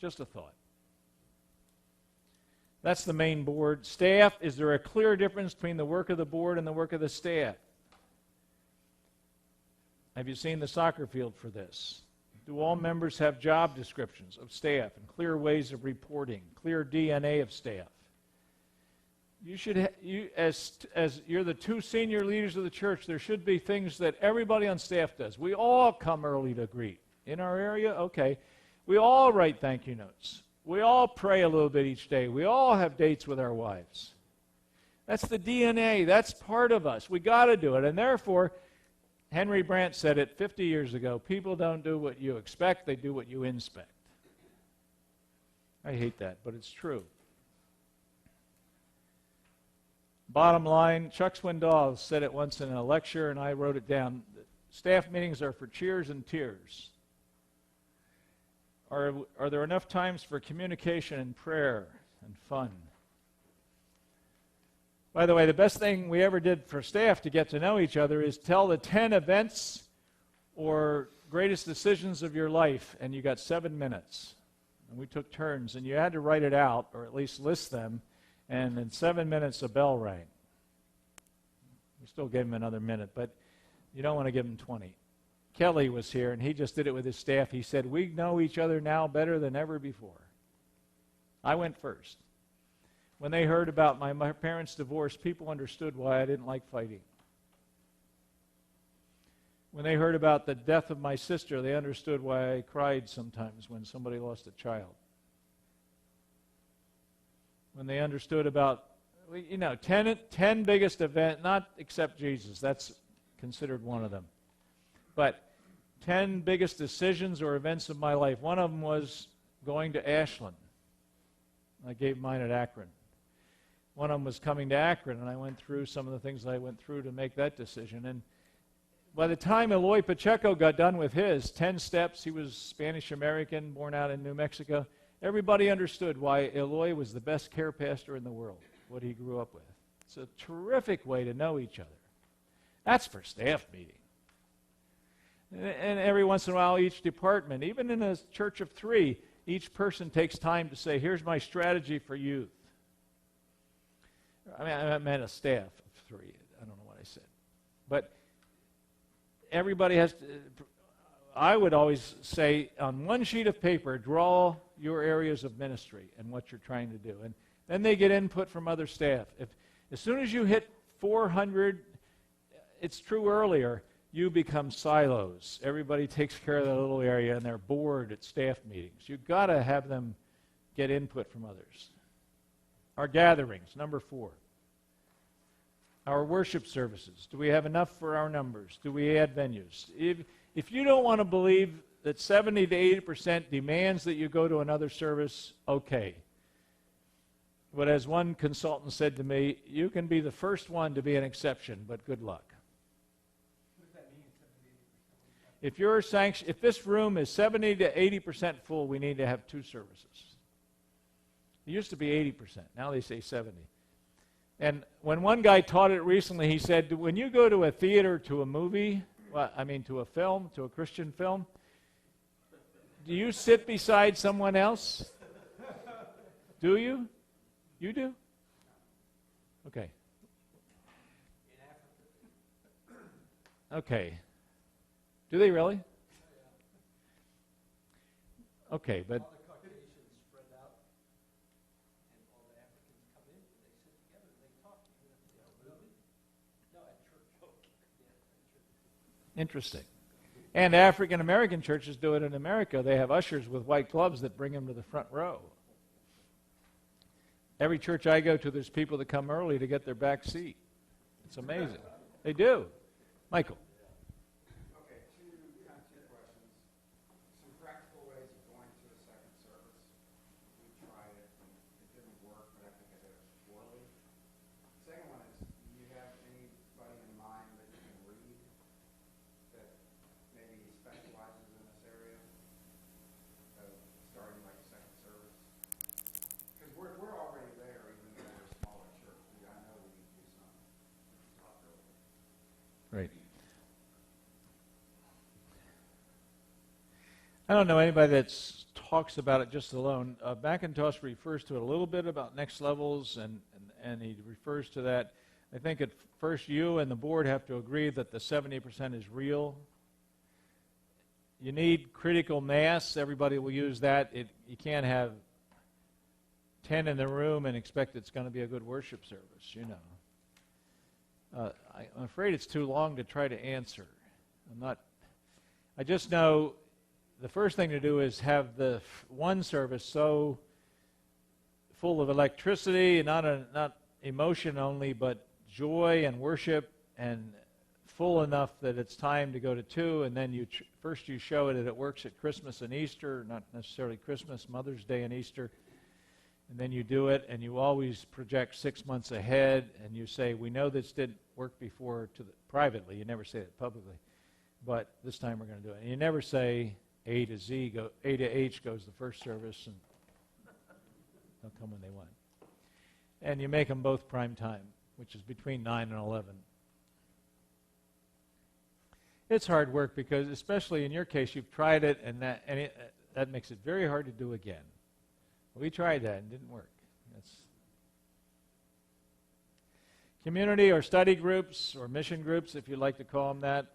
Just a thought. That's the main board. Staff, is there a clear difference between the work of the board and the work of the staff? Have you seen the soccer field for this? Do all members have job descriptions of staff and clear ways of reporting, clear DNA of staff? You should, as you're the 2 senior leaders of the church, there should be things that everybody on staff does. We all come early to greet. In our area, okay. We all write thank you notes. We all pray a little bit each day. We all have dates with our wives. That's the DNA. That's part of us. We got to do it. And therefore, Henry Brandt said it 50 years ago, people don't do what you expect, they do what you inspect. I hate that, but it's true. Bottom line, Chuck Swindoll said it once in a lecture, and I wrote it down. Staff meetings are for cheers and tears. Are there enough times for communication and prayer and fun? By the way, the best thing we ever did for staff to get to know each other is tell the 10 events or greatest decisions of your life, and you got 7 minutes. And we took turns, and you had to write it out, or at least list them, and in 7 minutes a bell rang. We still gave him another minute, but you don't want to give him 20. Kelly was here, and he just did it with his staff. He said, we know each other now better than ever before. I went first. When they heard about my parents' divorce, people understood why I didn't like fighting. When they heard about the death of my sister, they understood why I cried sometimes when somebody lost a child. When they understood about, 10 biggest event, not except Jesus, that's considered one of them. But 10 biggest decisions or events of my life. One of them was going to Ashland. I gave mine at Akron. One of them was coming to Akron, and I went through some of the things I went through to make that decision. And by the time Eloy Pacheco got done with his 10 steps, he was Spanish-American, born out in New Mexico, everybody understood why Eloy was the best care pastor in the world, what he grew up with. It's a terrific way to know each other. That's for staff meeting. And every once in a while, each department, even in a church of 3, each person takes time to say, here's my strategy for youth. I meant a staff of 3. I don't know what I said. But everybody has to, I would always say, on one sheet of paper, draw your areas of ministry and what you're trying to do. And then they get input from other staff. As soon as you hit 400, it's true earlier, you become silos. Everybody takes care of that little area, and they're bored at staff meetings. You've got to have them get input from others. Our gatherings, number 4. Our worship services. Do we have enough for our numbers? Do we add venues? If you don't want to believe that 70 to 80% demands that you go to another service, okay. But as one consultant said to me, you can be the first one to be an exception, but good luck. If this room is 70 to 80% full, we need to have 2 services. It used to be 80%. Now they say 70. And when one guy taught it recently, he said, when you go to a theater, to a movie, to a film, to a Christian film, do you sit beside someone else? Do you? You do? Okay. Okay. Do they really? Okay, but interesting. And African American churches do it in America. They have ushers with white gloves that bring them to the front row. Every church I go to, there's people that come early to get their back seat. It's amazing. They do. Michael. Okay, two questions. Some practical ways of going to a second service. We tried it, and it didn't work, but I think I did it poorly. Second one is, do you have anybody in mind that you can read that maybe specializes in this area of starting like a second service? Because we're already there, even though we're a smaller church. I know we need to do something. Talk earlier. Right. I don't know anybody that talks about it just alone. McIntosh refers to it a little bit about next levels, and he refers to that. I think at first you and the board have to agree that the 70% is real. You need critical mass. Everybody will use that. You can't have 10 in the room and expect it's going to be a good worship service, you know. I'm afraid it's too long to try to answer. I just know the first thing to do is have the one service so full of electricity, and not emotion only, but joy and worship, and full enough that it's time to go to 2, and then first you show it that it works at Christmas and Easter, not necessarily Christmas, Mother's Day and Easter, And then you do it, and you always project 6 months ahead, and you say, we know this didn't work before privately. You never say it publicly. But this time we're going to do it. And you never say A to H goes the first service, and they'll come when they want. And you make them both prime time, which is between 9 and 11. It's hard work because, especially in your case, you've tried it, and that makes it very hard to do again. We tried that and it didn't work. Community or study groups or mission groups, if you'd like to call them that.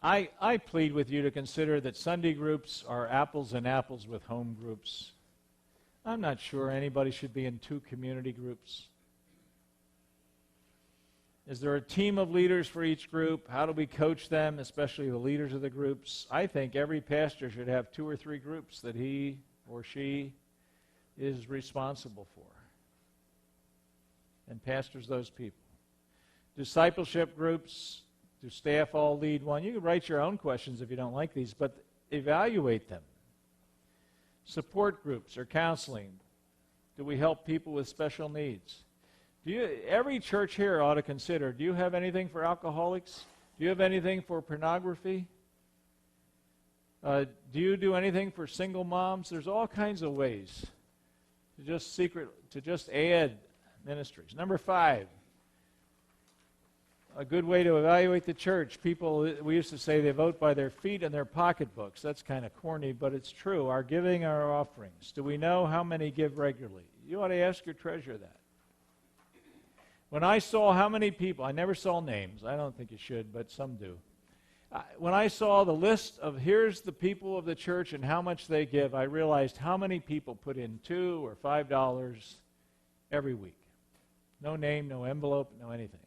I plead with you to consider that Sunday groups are apples and apples with home groups. I'm not sure anybody should be in 2 community groups. Is there a team of leaders for each group? How do we coach them, especially the leaders of the groups? I think every pastor should have 2 or 3 groups that he or she is responsible for, and pastors those people. Discipleship groups, do staff all lead one? You can write your own questions if you don't like these, but evaluate them. Support groups or counseling. Do we help people with special needs? Every church here ought to consider, do you have anything for alcoholics? Do you have anything for pornography? Do you do anything for single moms? There's all kinds of ways to just add ministries. Number 5, a good way to evaluate the church. People, we used to say they vote by their feet and their pocketbooks. That's kind of corny, but it's true. Our giving, our offerings. Do we know how many give regularly? You ought to ask your treasurer that. When I saw how many people, I never saw names. I don't think you should, but some do. When I saw the list of here's the people of the church and how much they give, I realized how many people put in $2 or $5 every week. No name, no envelope, no anything.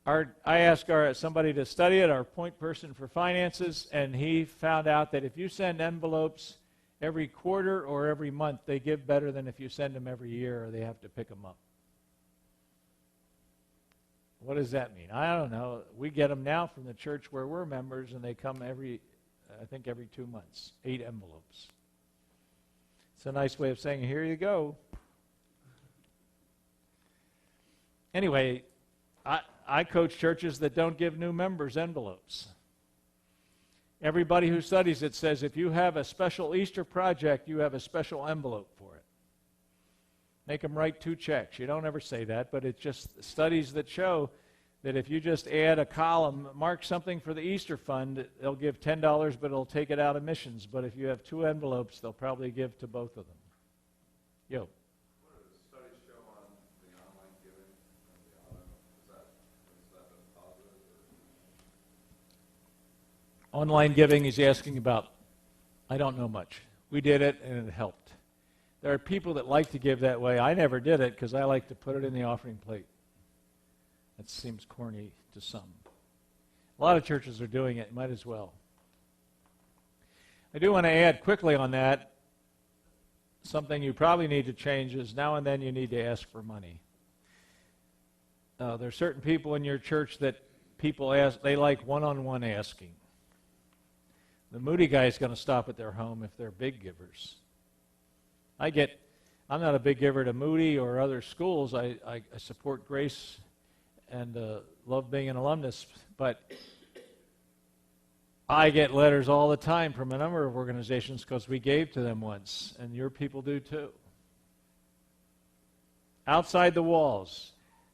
I asked somebody to study it, our point person for finances, and he found out that if you send envelopes every quarter or every month, they give better than if you send them every year or they have to pick them up. What does that mean? I don't know. We get them now from the church where we're members, and they come every 2 months, 8 envelopes. It's a nice way of saying, here you go. Anyway, I coach churches that don't give new members envelopes. Everybody who studies it says if you have a special Easter project, you have a special envelope for it. Make them write 2 checks. You don't ever say that, but it's just studies that show that if you just add a column, mark something for the Easter fund, they'll give $10, but it'll take it out of missions. But if you have 2 envelopes, they'll probably give to both of them. Yo. What do the studies show on the online giving? Has that been positive? Or? Online giving, he's asking about. I don't know much. We did it, and it helped. There are people that like to give that way. I never did it because I like to put it in the offering plate. That seems corny to some. A lot of churches are doing it. Might as well. I do want to add quickly on that, something you probably need to change is now and then you need to ask for money. There are certain people in your church that people ask, they like one-on-one asking. The Moody guy is going to stop at their home if they're big givers. I'm not a big giver to Moody or other schools. I support Grace and love being an alumnus, but I get letters all the time from a number of organizations because we gave to them once, and your people do too. Outside the walls.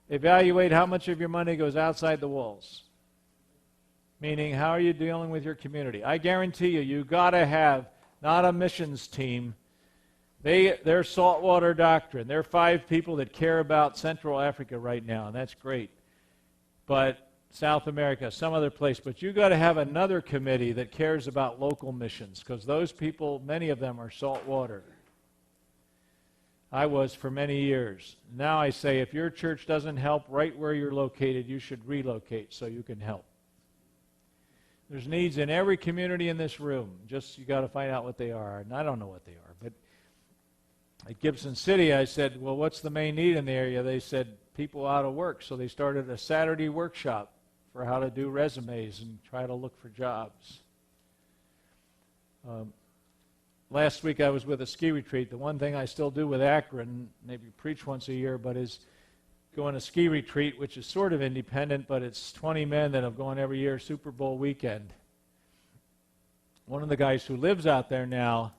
Evaluate how much of your money goes outside the walls. Meaning, how are you dealing with your community? I guarantee you got to have not a missions team. They're saltwater doctrine. There are 5 people that care about Central Africa right now, and that's great. But South America, some other place. But you got to have another committee that cares about local missions, because those people, many of them are saltwater. I was for many years. Now I say, if your church doesn't help right where you're located, you should relocate so you can help. There's needs in every community in this room. Just you got to find out what they are. And I don't know what they are. But at Gibson City, I said, well, what's the main need in the area? They said, people out of work. So they started a Saturday workshop for how to do resumes and try to look for jobs. last week I was with a ski retreat. The one thing I still do with Akron, maybe preach once a year, but is go on a ski retreat, which is sort of independent, but it's 20 men that have gone every year, Super Bowl weekend. One of the guys who lives out there now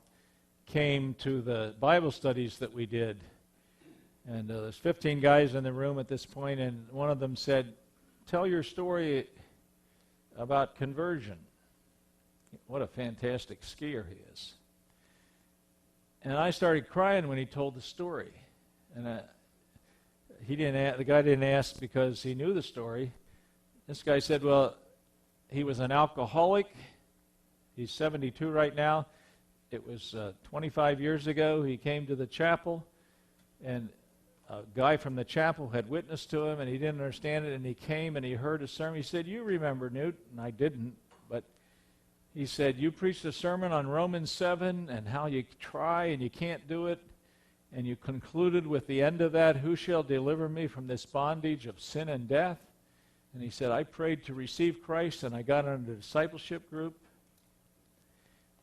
came to the Bible studies that we did. And there's 15 guys in the room at this point, and one of them said, "Tell your story about conversion." What a fantastic skier he is. And I started crying when he told the story. And the guy didn't ask because he knew the story. This guy said, well, he was an alcoholic. He's 72 right now. It was 25 years ago. He came to the chapel, and a guy from the chapel had witnessed to him, and he didn't understand it, and he came and he heard a sermon. He said, "You remember, Knute?" And I didn't, but he said, "You preached a sermon on Romans 7 and how you try and you can't do it, and you concluded with the end of that, 'Who shall deliver me from this bondage of sin and death?' And he said, I prayed to receive Christ, and I got into the discipleship group."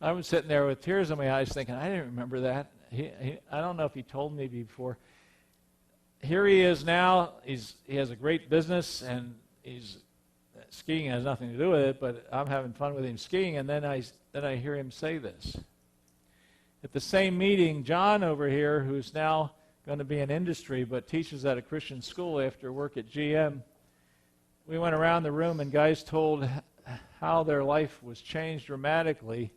I was sitting there with tears in my eyes thinking, I didn't remember that. I don't know if he told me before. Here he is now. He has a great business, and skiing has nothing to do with it, but I'm having fun with him skiing, and then I hear him say this. At the same meeting, John over here, who's now going to be in industry but teaches at a Christian school after work at GM, we went around the room and guys told how their life was changed dramatically.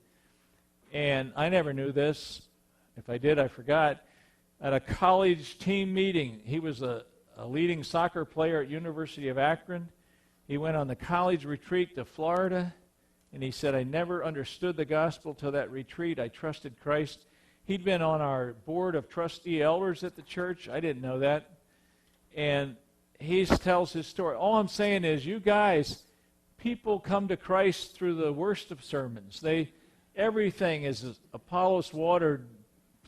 And I never knew this. If I did, I forgot. At a college team meeting, he was a leading soccer player at University of Akron. He went on the college retreat to Florida, and he said, I never understood the gospel till that retreat. I trusted Christ. He'd been on our board of trustee elders at the church. I didn't know that. And he tells his story. All I'm saying is, you guys, people come to Christ through the worst of sermons. Everything is Apollos watered,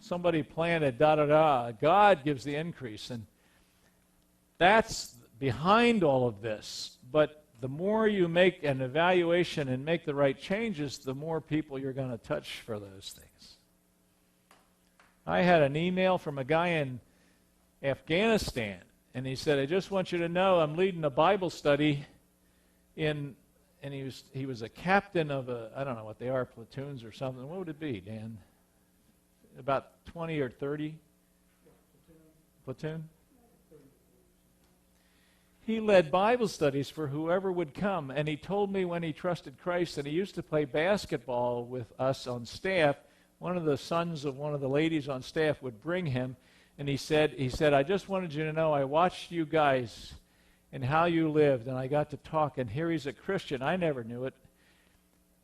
somebody planted, da-da-da. God gives the increase. And that's behind all of this. But the more you make an evaluation and make the right changes, the more people you're going to touch for those things. I had an email from a guy in Afghanistan, and he said, I just want you to know I'm leading a Bible study and he was a captain of I don't know what they are, platoons or something. What would it be, Dan? About 20 or 30? Platoon? He led Bible studies for whoever would come, and he told me when he trusted Christ, and he used to play basketball with us on staff. One of the sons of one of the ladies on staff would bring him, and he said, I just wanted you to know I watched you guys and how you lived, and I got to talk, and here he's a Christian. I never knew it.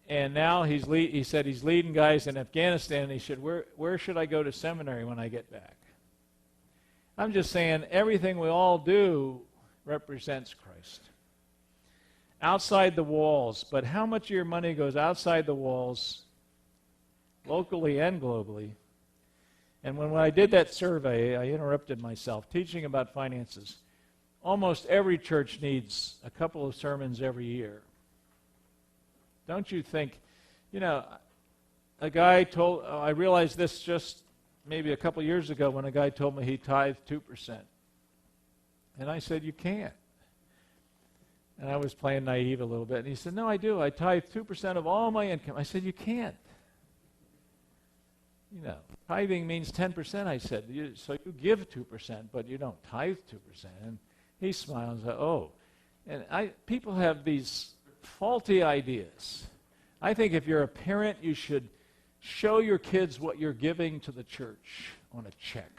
And now he said he's leading guys in Afghanistan, and he said, where should I go to seminary when I get back? I'm just saying everything we all do represents Christ. Outside the walls, but how much of your money goes outside the walls, locally and globally? And when I did that survey, I interrupted myself, teaching about finances. Almost every church needs a couple of sermons every year. Don't you think, a guy told, I realized this just maybe a couple years ago when a guy told me he tithed 2%. And I said, you can't. And I was playing naive a little bit. And he said, no, I do. I tithe 2% of all my income. I said, you can't. Tithing means 10%, I said. So you give 2%, but you don't tithe 2%. And he smiled and said, oh. And people have these faulty ideas. I think if you're a parent, you should show your kids what you're giving to the church on a check.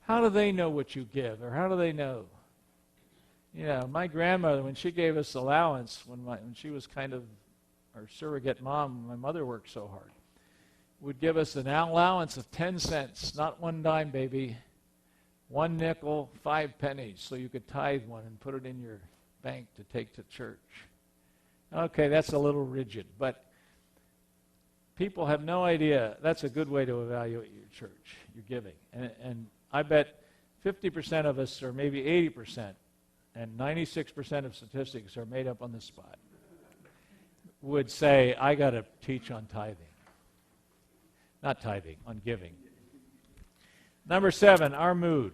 How do they know what you give, or how do they know? My grandmother, when she gave us allowance, when she was kind of our surrogate mom, my mother worked so hard, would give us an allowance of 10 cents, not one dime, baby, 1 nickel, 5 pennies, so you could tithe one and put it in your bank to take to church. Okay, that's a little rigid, but people have no idea. That's a good way to evaluate your church, your giving. And I bet 50% of us, or maybe 80%, and 96% of statistics are made up on the spot, would say, I got to teach on tithing. Not tithing, on giving. Number 7, our mood.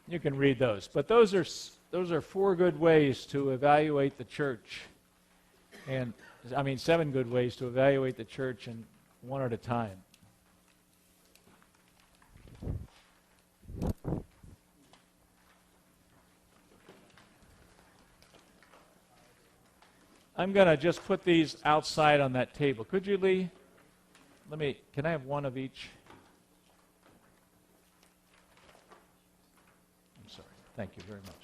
You can read those. But those are 4 good ways to evaluate the church. And 7 good ways to evaluate the church, and one at a time. I'm going to just put these outside on that table. Could you, Lee? Can I have one of each? I'm sorry. Thank you very much.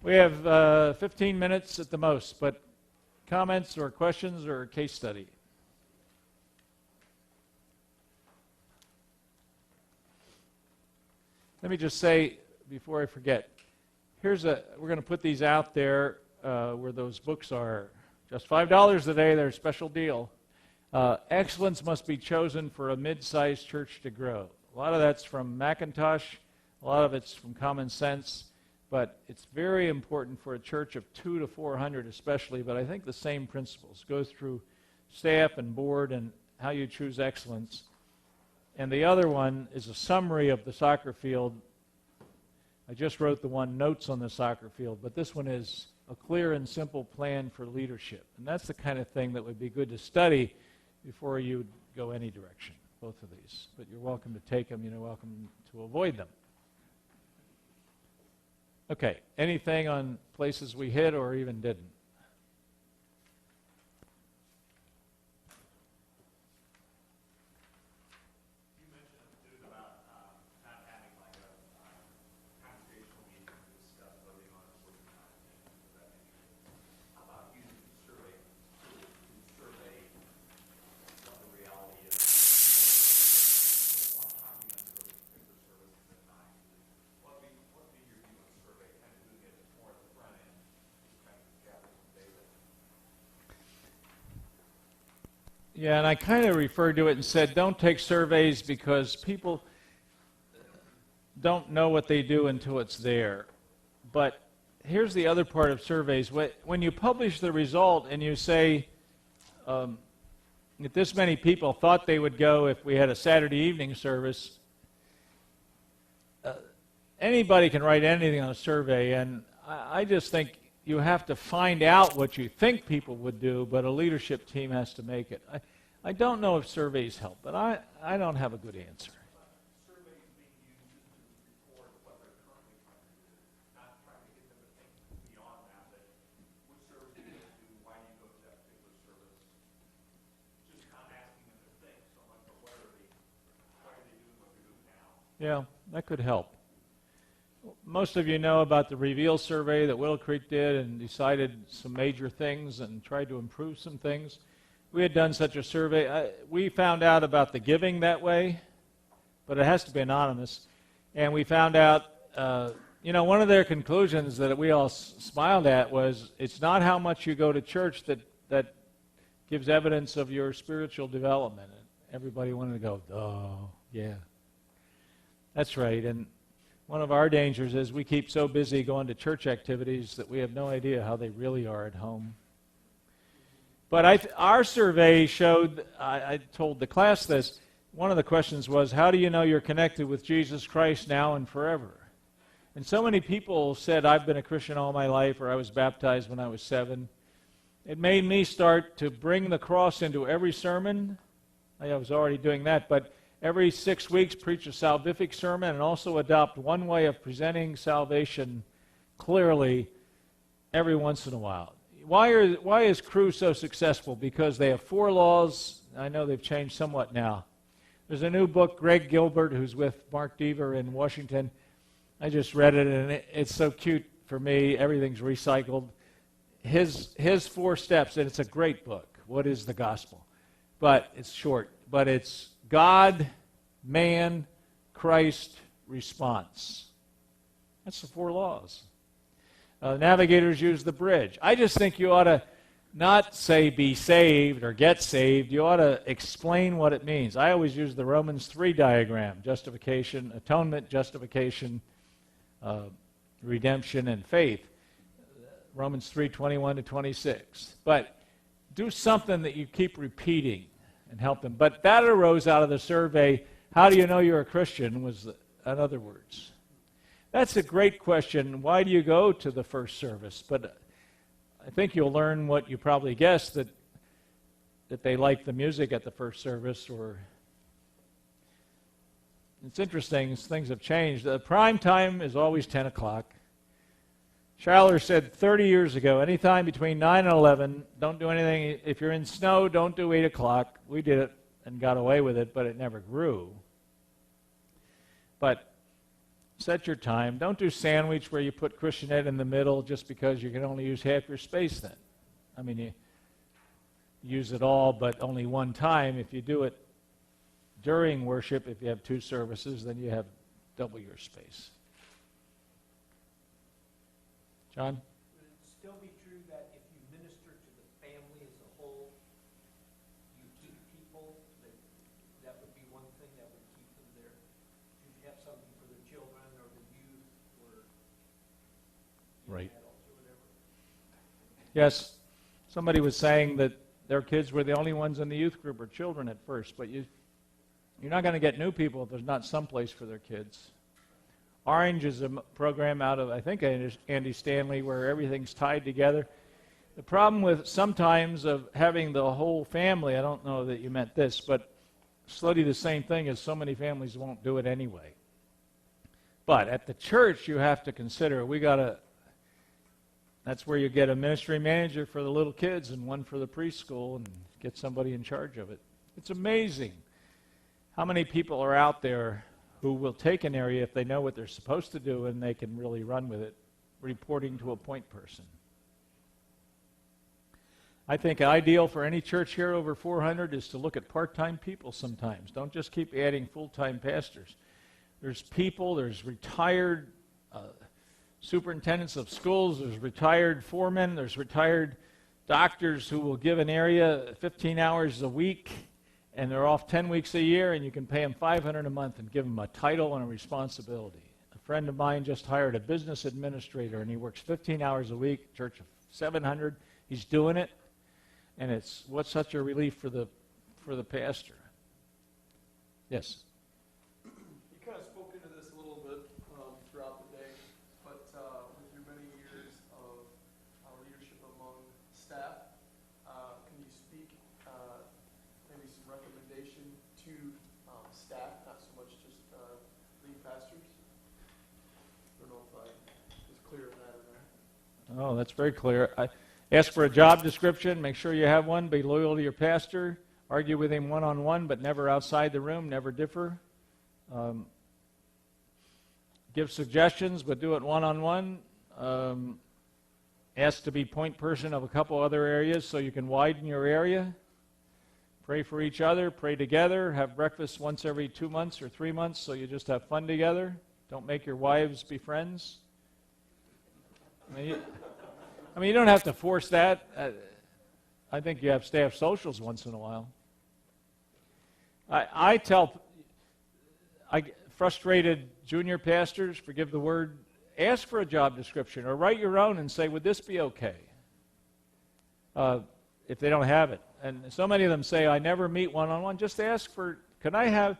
We have 15 minutes at the most, but comments or questions or a case study? Let me just say, before I forget, we're going to put these out there where those books are. Just $5 a day, they're a special deal. Excellence must be chosen for a mid-sized church to grow. A lot of that's from Macintosh. A lot of it's from Common Sense. But it's very important for a church of 200 to 400 especially, but I think the same principles go through staff and board and how you choose excellence. And the other one is a summary of the soccer field. I just wrote the one, Notes on the Soccer Field, but this one is a clear and simple plan for leadership. And that's the kind of thing that would be good to study before you go any direction, both of these. But you're welcome to take them. You're welcome to avoid them. Okay, anything on places we hit or even didn't? You mentioned, dude, about not having like a congregational meeting to discuss voting on a certain kind of thing. Does that make sense? How about using the survey tool to survey what the reality is? On talking about particular services at night. What would be your view on survey? Kind of doing it more at the front end, just kind of gather some data. Yeah, and I kind of referred to it and said, don't take surveys because people don't know what they do until it's there. But here's the other part of surveys. When you publish the result and you say that this many people thought they would go if we had a Saturday evening service, anybody can write anything on a survey, and I just think you have to find out what you think people would do, but a leadership team has to make it. I don't know if surveys help, but I don't have a good answer. Surveys being used to report what they're currently trying to do, not trying to get them to think beyond that, but which service do you go to, why do you go to that particular service? Just not asking them to think so much, but why are they doing what they're doing now? Yeah, that could help. Most of you know about the Reveal survey that Willow Creek did and decided some major things and tried to improve some things. We had done such a survey. We found out about the giving that way, but it has to be anonymous. And we found out, one of their conclusions that we all smiled at was it's not how much you go to church that gives evidence of your spiritual development. And everybody wanted to go, oh, yeah. That's right. And one of our dangers is we keep so busy going to church activities that we have no idea how they really are at home. But our survey showed, I told the class this, one of the questions was, how do you know you're connected with Jesus Christ now and forever? And so many people said, I've been a Christian all my life, or I was baptized when I was 7. It made me start to bring the cross into every sermon. I was already doing that, but every 6 weeks preach a salvific sermon and also adopt one way of presenting salvation clearly every once in a while. Why is Cru so successful? Because they have 4 laws. I know they've changed somewhat now. There's a new book, Greg Gilbert, who's with Mark Deaver in Washington. I just read it, and it's so cute for me. Everything's recycled. His 4 steps, and it's a great book. What is the gospel? But it's short. But it's God, man, Christ, response. That's the 4 laws. Navigators use the bridge. I just think you ought to not say be saved or get saved. You ought to explain what it means. I always use the Romans 3 diagram: justification, atonement, justification, redemption, and faith. Romans 3:21 to 26. But do something that you keep repeating and help them. But that arose out of the survey, how do you know you're a Christian, was in other words. That's a great question. Why do you go to the first service? But I think you'll learn what you probably guessed, that they like the music at the first service. Or it's interesting, things have changed. The prime time is always 10 o'clock. Shiler said 30 years ago, anytime between 9 and 11, don't do anything. If you're in snow, don't do 8 o'clock. We did it and got away with it, but it never grew. But set your time. Don't do sandwich where you put Christian Ed in the middle just because you can only use half your space then. I mean, you use it all, but only one time. If you do it during worship, if you have 2 services, then you have double your space. John? Would it still be true that if you minister to the family as a whole, you keep people, that would be one thing that would keep them there? Should you have something for the children or the youth or Right. adults or whatever? Yes. Somebody was saying that their kids were the only ones in the youth group, or children at first, but you're not going to get new people if there's not some place for their kids. Orange is a program out of, I think, Andy Stanley, where everything's tied together. The problem with sometimes of having the whole family, I don't know that you meant this, but study the same thing, is so many families won't do it anyway. But at the church, you have to consider, that's where you get a ministry manager for the little kids and one for the preschool, and get somebody in charge of it. It's amazing how many people are out there who will take an area if they know what they're supposed to do and they can really run with it, reporting to a point person. I think ideal for any church here over 400 is to look at part-time people sometimes. Don't just keep adding full-time pastors. There's people, there's retired superintendents of schools, there's retired foremen, there's retired doctors who will give an area 15 hours a week, and they're off 10 weeks a year, and you can pay them $500 a month and give them a title and a responsibility. A friend of mine just hired a business administrator, and he works 15 hours a week, church of 700. He's doing it, and it's what's such a relief for the pastor. Yes? You kind of spoke into this a little bit throughout the day, but with your many years of leadership among staff, can you speak maybe some recommendation to staff, not so much just lead pastors? I don't know if I was clear in that or not. Oh, that's very clear. Ask for a job description. Make sure you have one. Be loyal to your pastor. Argue with him one-on-one, but never outside the room. Never differ. Give suggestions, but do it one-on-one. Ask to be point person of a couple other areas so you can widen your area. Pray for each other. Pray together. Have breakfast once every 2 months or 3 months so you just have fun together. Don't make your wives be friends. I mean, you don't have to force that. I think you have staff socials once in a while. I tell frustrated junior pastors, forgive the word, ask for a job description or write your own and say, would this be okay? If they don't have it. And so many of them say, I never meet one-on-one. Just ask for, can I have,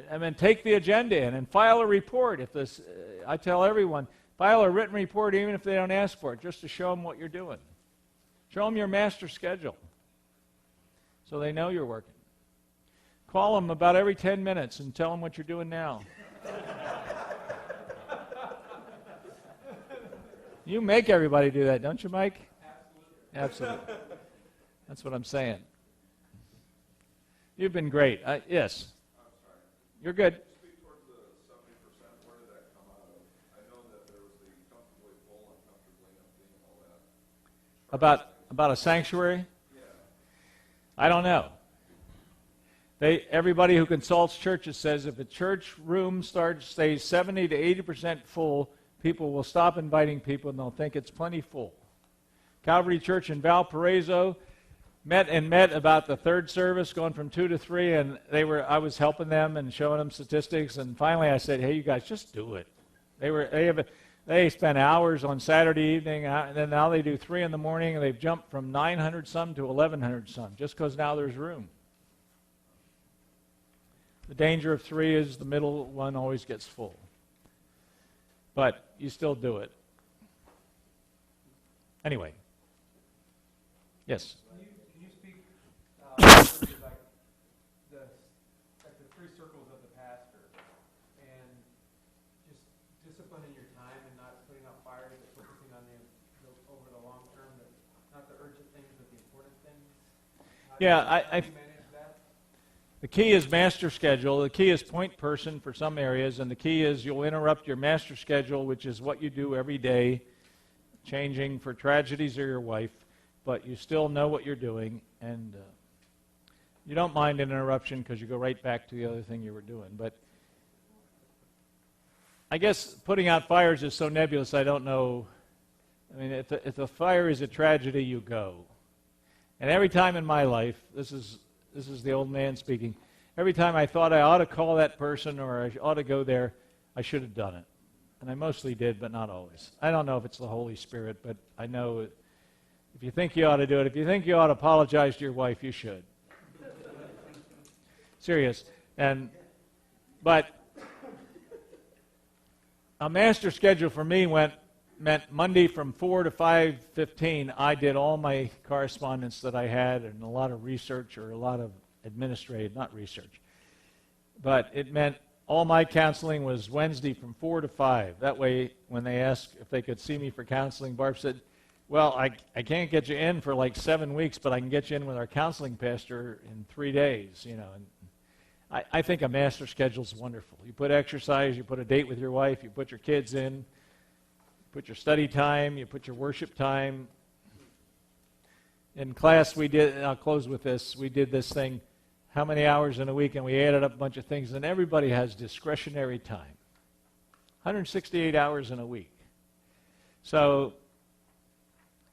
and then take the agenda in and file a report. If this, I tell everyone, file a written report even if they don't ask for it, just to show them what you're doing. Show them your master schedule so they know you're working. Call them about every 10 minutes and tell them what you're doing now. You make everybody do that, don't you, Mike? Absolutely. That's what I'm saying. You've been great. Yes? I'm sorry. You're good. Speak towards the 70%. Where did that come out of? I know that there was the comfortably full and comfortably empty and all that. About a sanctuary? Yeah. I don't know. Everybody who consults churches says if a church room stays 70 to 80% full, people will stop inviting people and they'll think it's plenty full. Calvary Church in Valparaiso met about the third service, going from 2 to 3, and I was helping them and showing them statistics, and finally I said, hey, you guys, just do it. They spend hours on Saturday evening, and then now they do 3 in the morning, and they've jumped from 900 some to 1,100 some, just because now there's room. The danger of 3 is the middle one always gets full. But you still do it. Anyway. Yes? Can you speak like the 3 circles of the pastor, and just disciplining your time and not putting out fires, but focusing on the over the long term, not the urgent things, but the important things? How do you manage that? The key is master schedule. The key is point person for some areas, and the key is you'll interrupt your master schedule, which is what you do every day, changing for tragedies or your wife, but you still know what you're doing, and you don't mind an interruption because you go right back to the other thing you were doing. But I guess putting out fires is so nebulous, I don't know. I mean, if a fire is a tragedy, you go. And every time in my life, this is the old man speaking, every time I thought I ought to call that person or I ought to go there, I should have done it. And I mostly did, but not always. I don't know if it's the Holy Spirit, but I know if you think you ought to do it, if you think you ought to apologize to your wife, you should. Serious. But a master schedule for me meant Monday from 4 to 5:15, I did all my correspondence that I had and a lot of research or a lot of administrative, not research. But it meant all my counseling was Wednesday from 4 to 5. That way, when they asked if they could see me for counseling, Barb said, well, I can't get you in for like 7 weeks, but I can get you in with our counseling pastor in 3 days, you know. And I think a master schedule is wonderful. You put exercise, you put a date with your wife, you put your kids in, you put your study time, you put your worship time. In class, we did, and I'll close with this, we did this thing, how many hours in a week, and we added up a bunch of things, and everybody has discretionary time. 168 hours in a week. So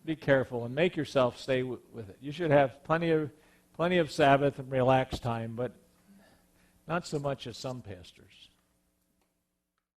be careful and make yourself stay with it. You should have plenty of Sabbath and relaxed time, but not so much as some pastors.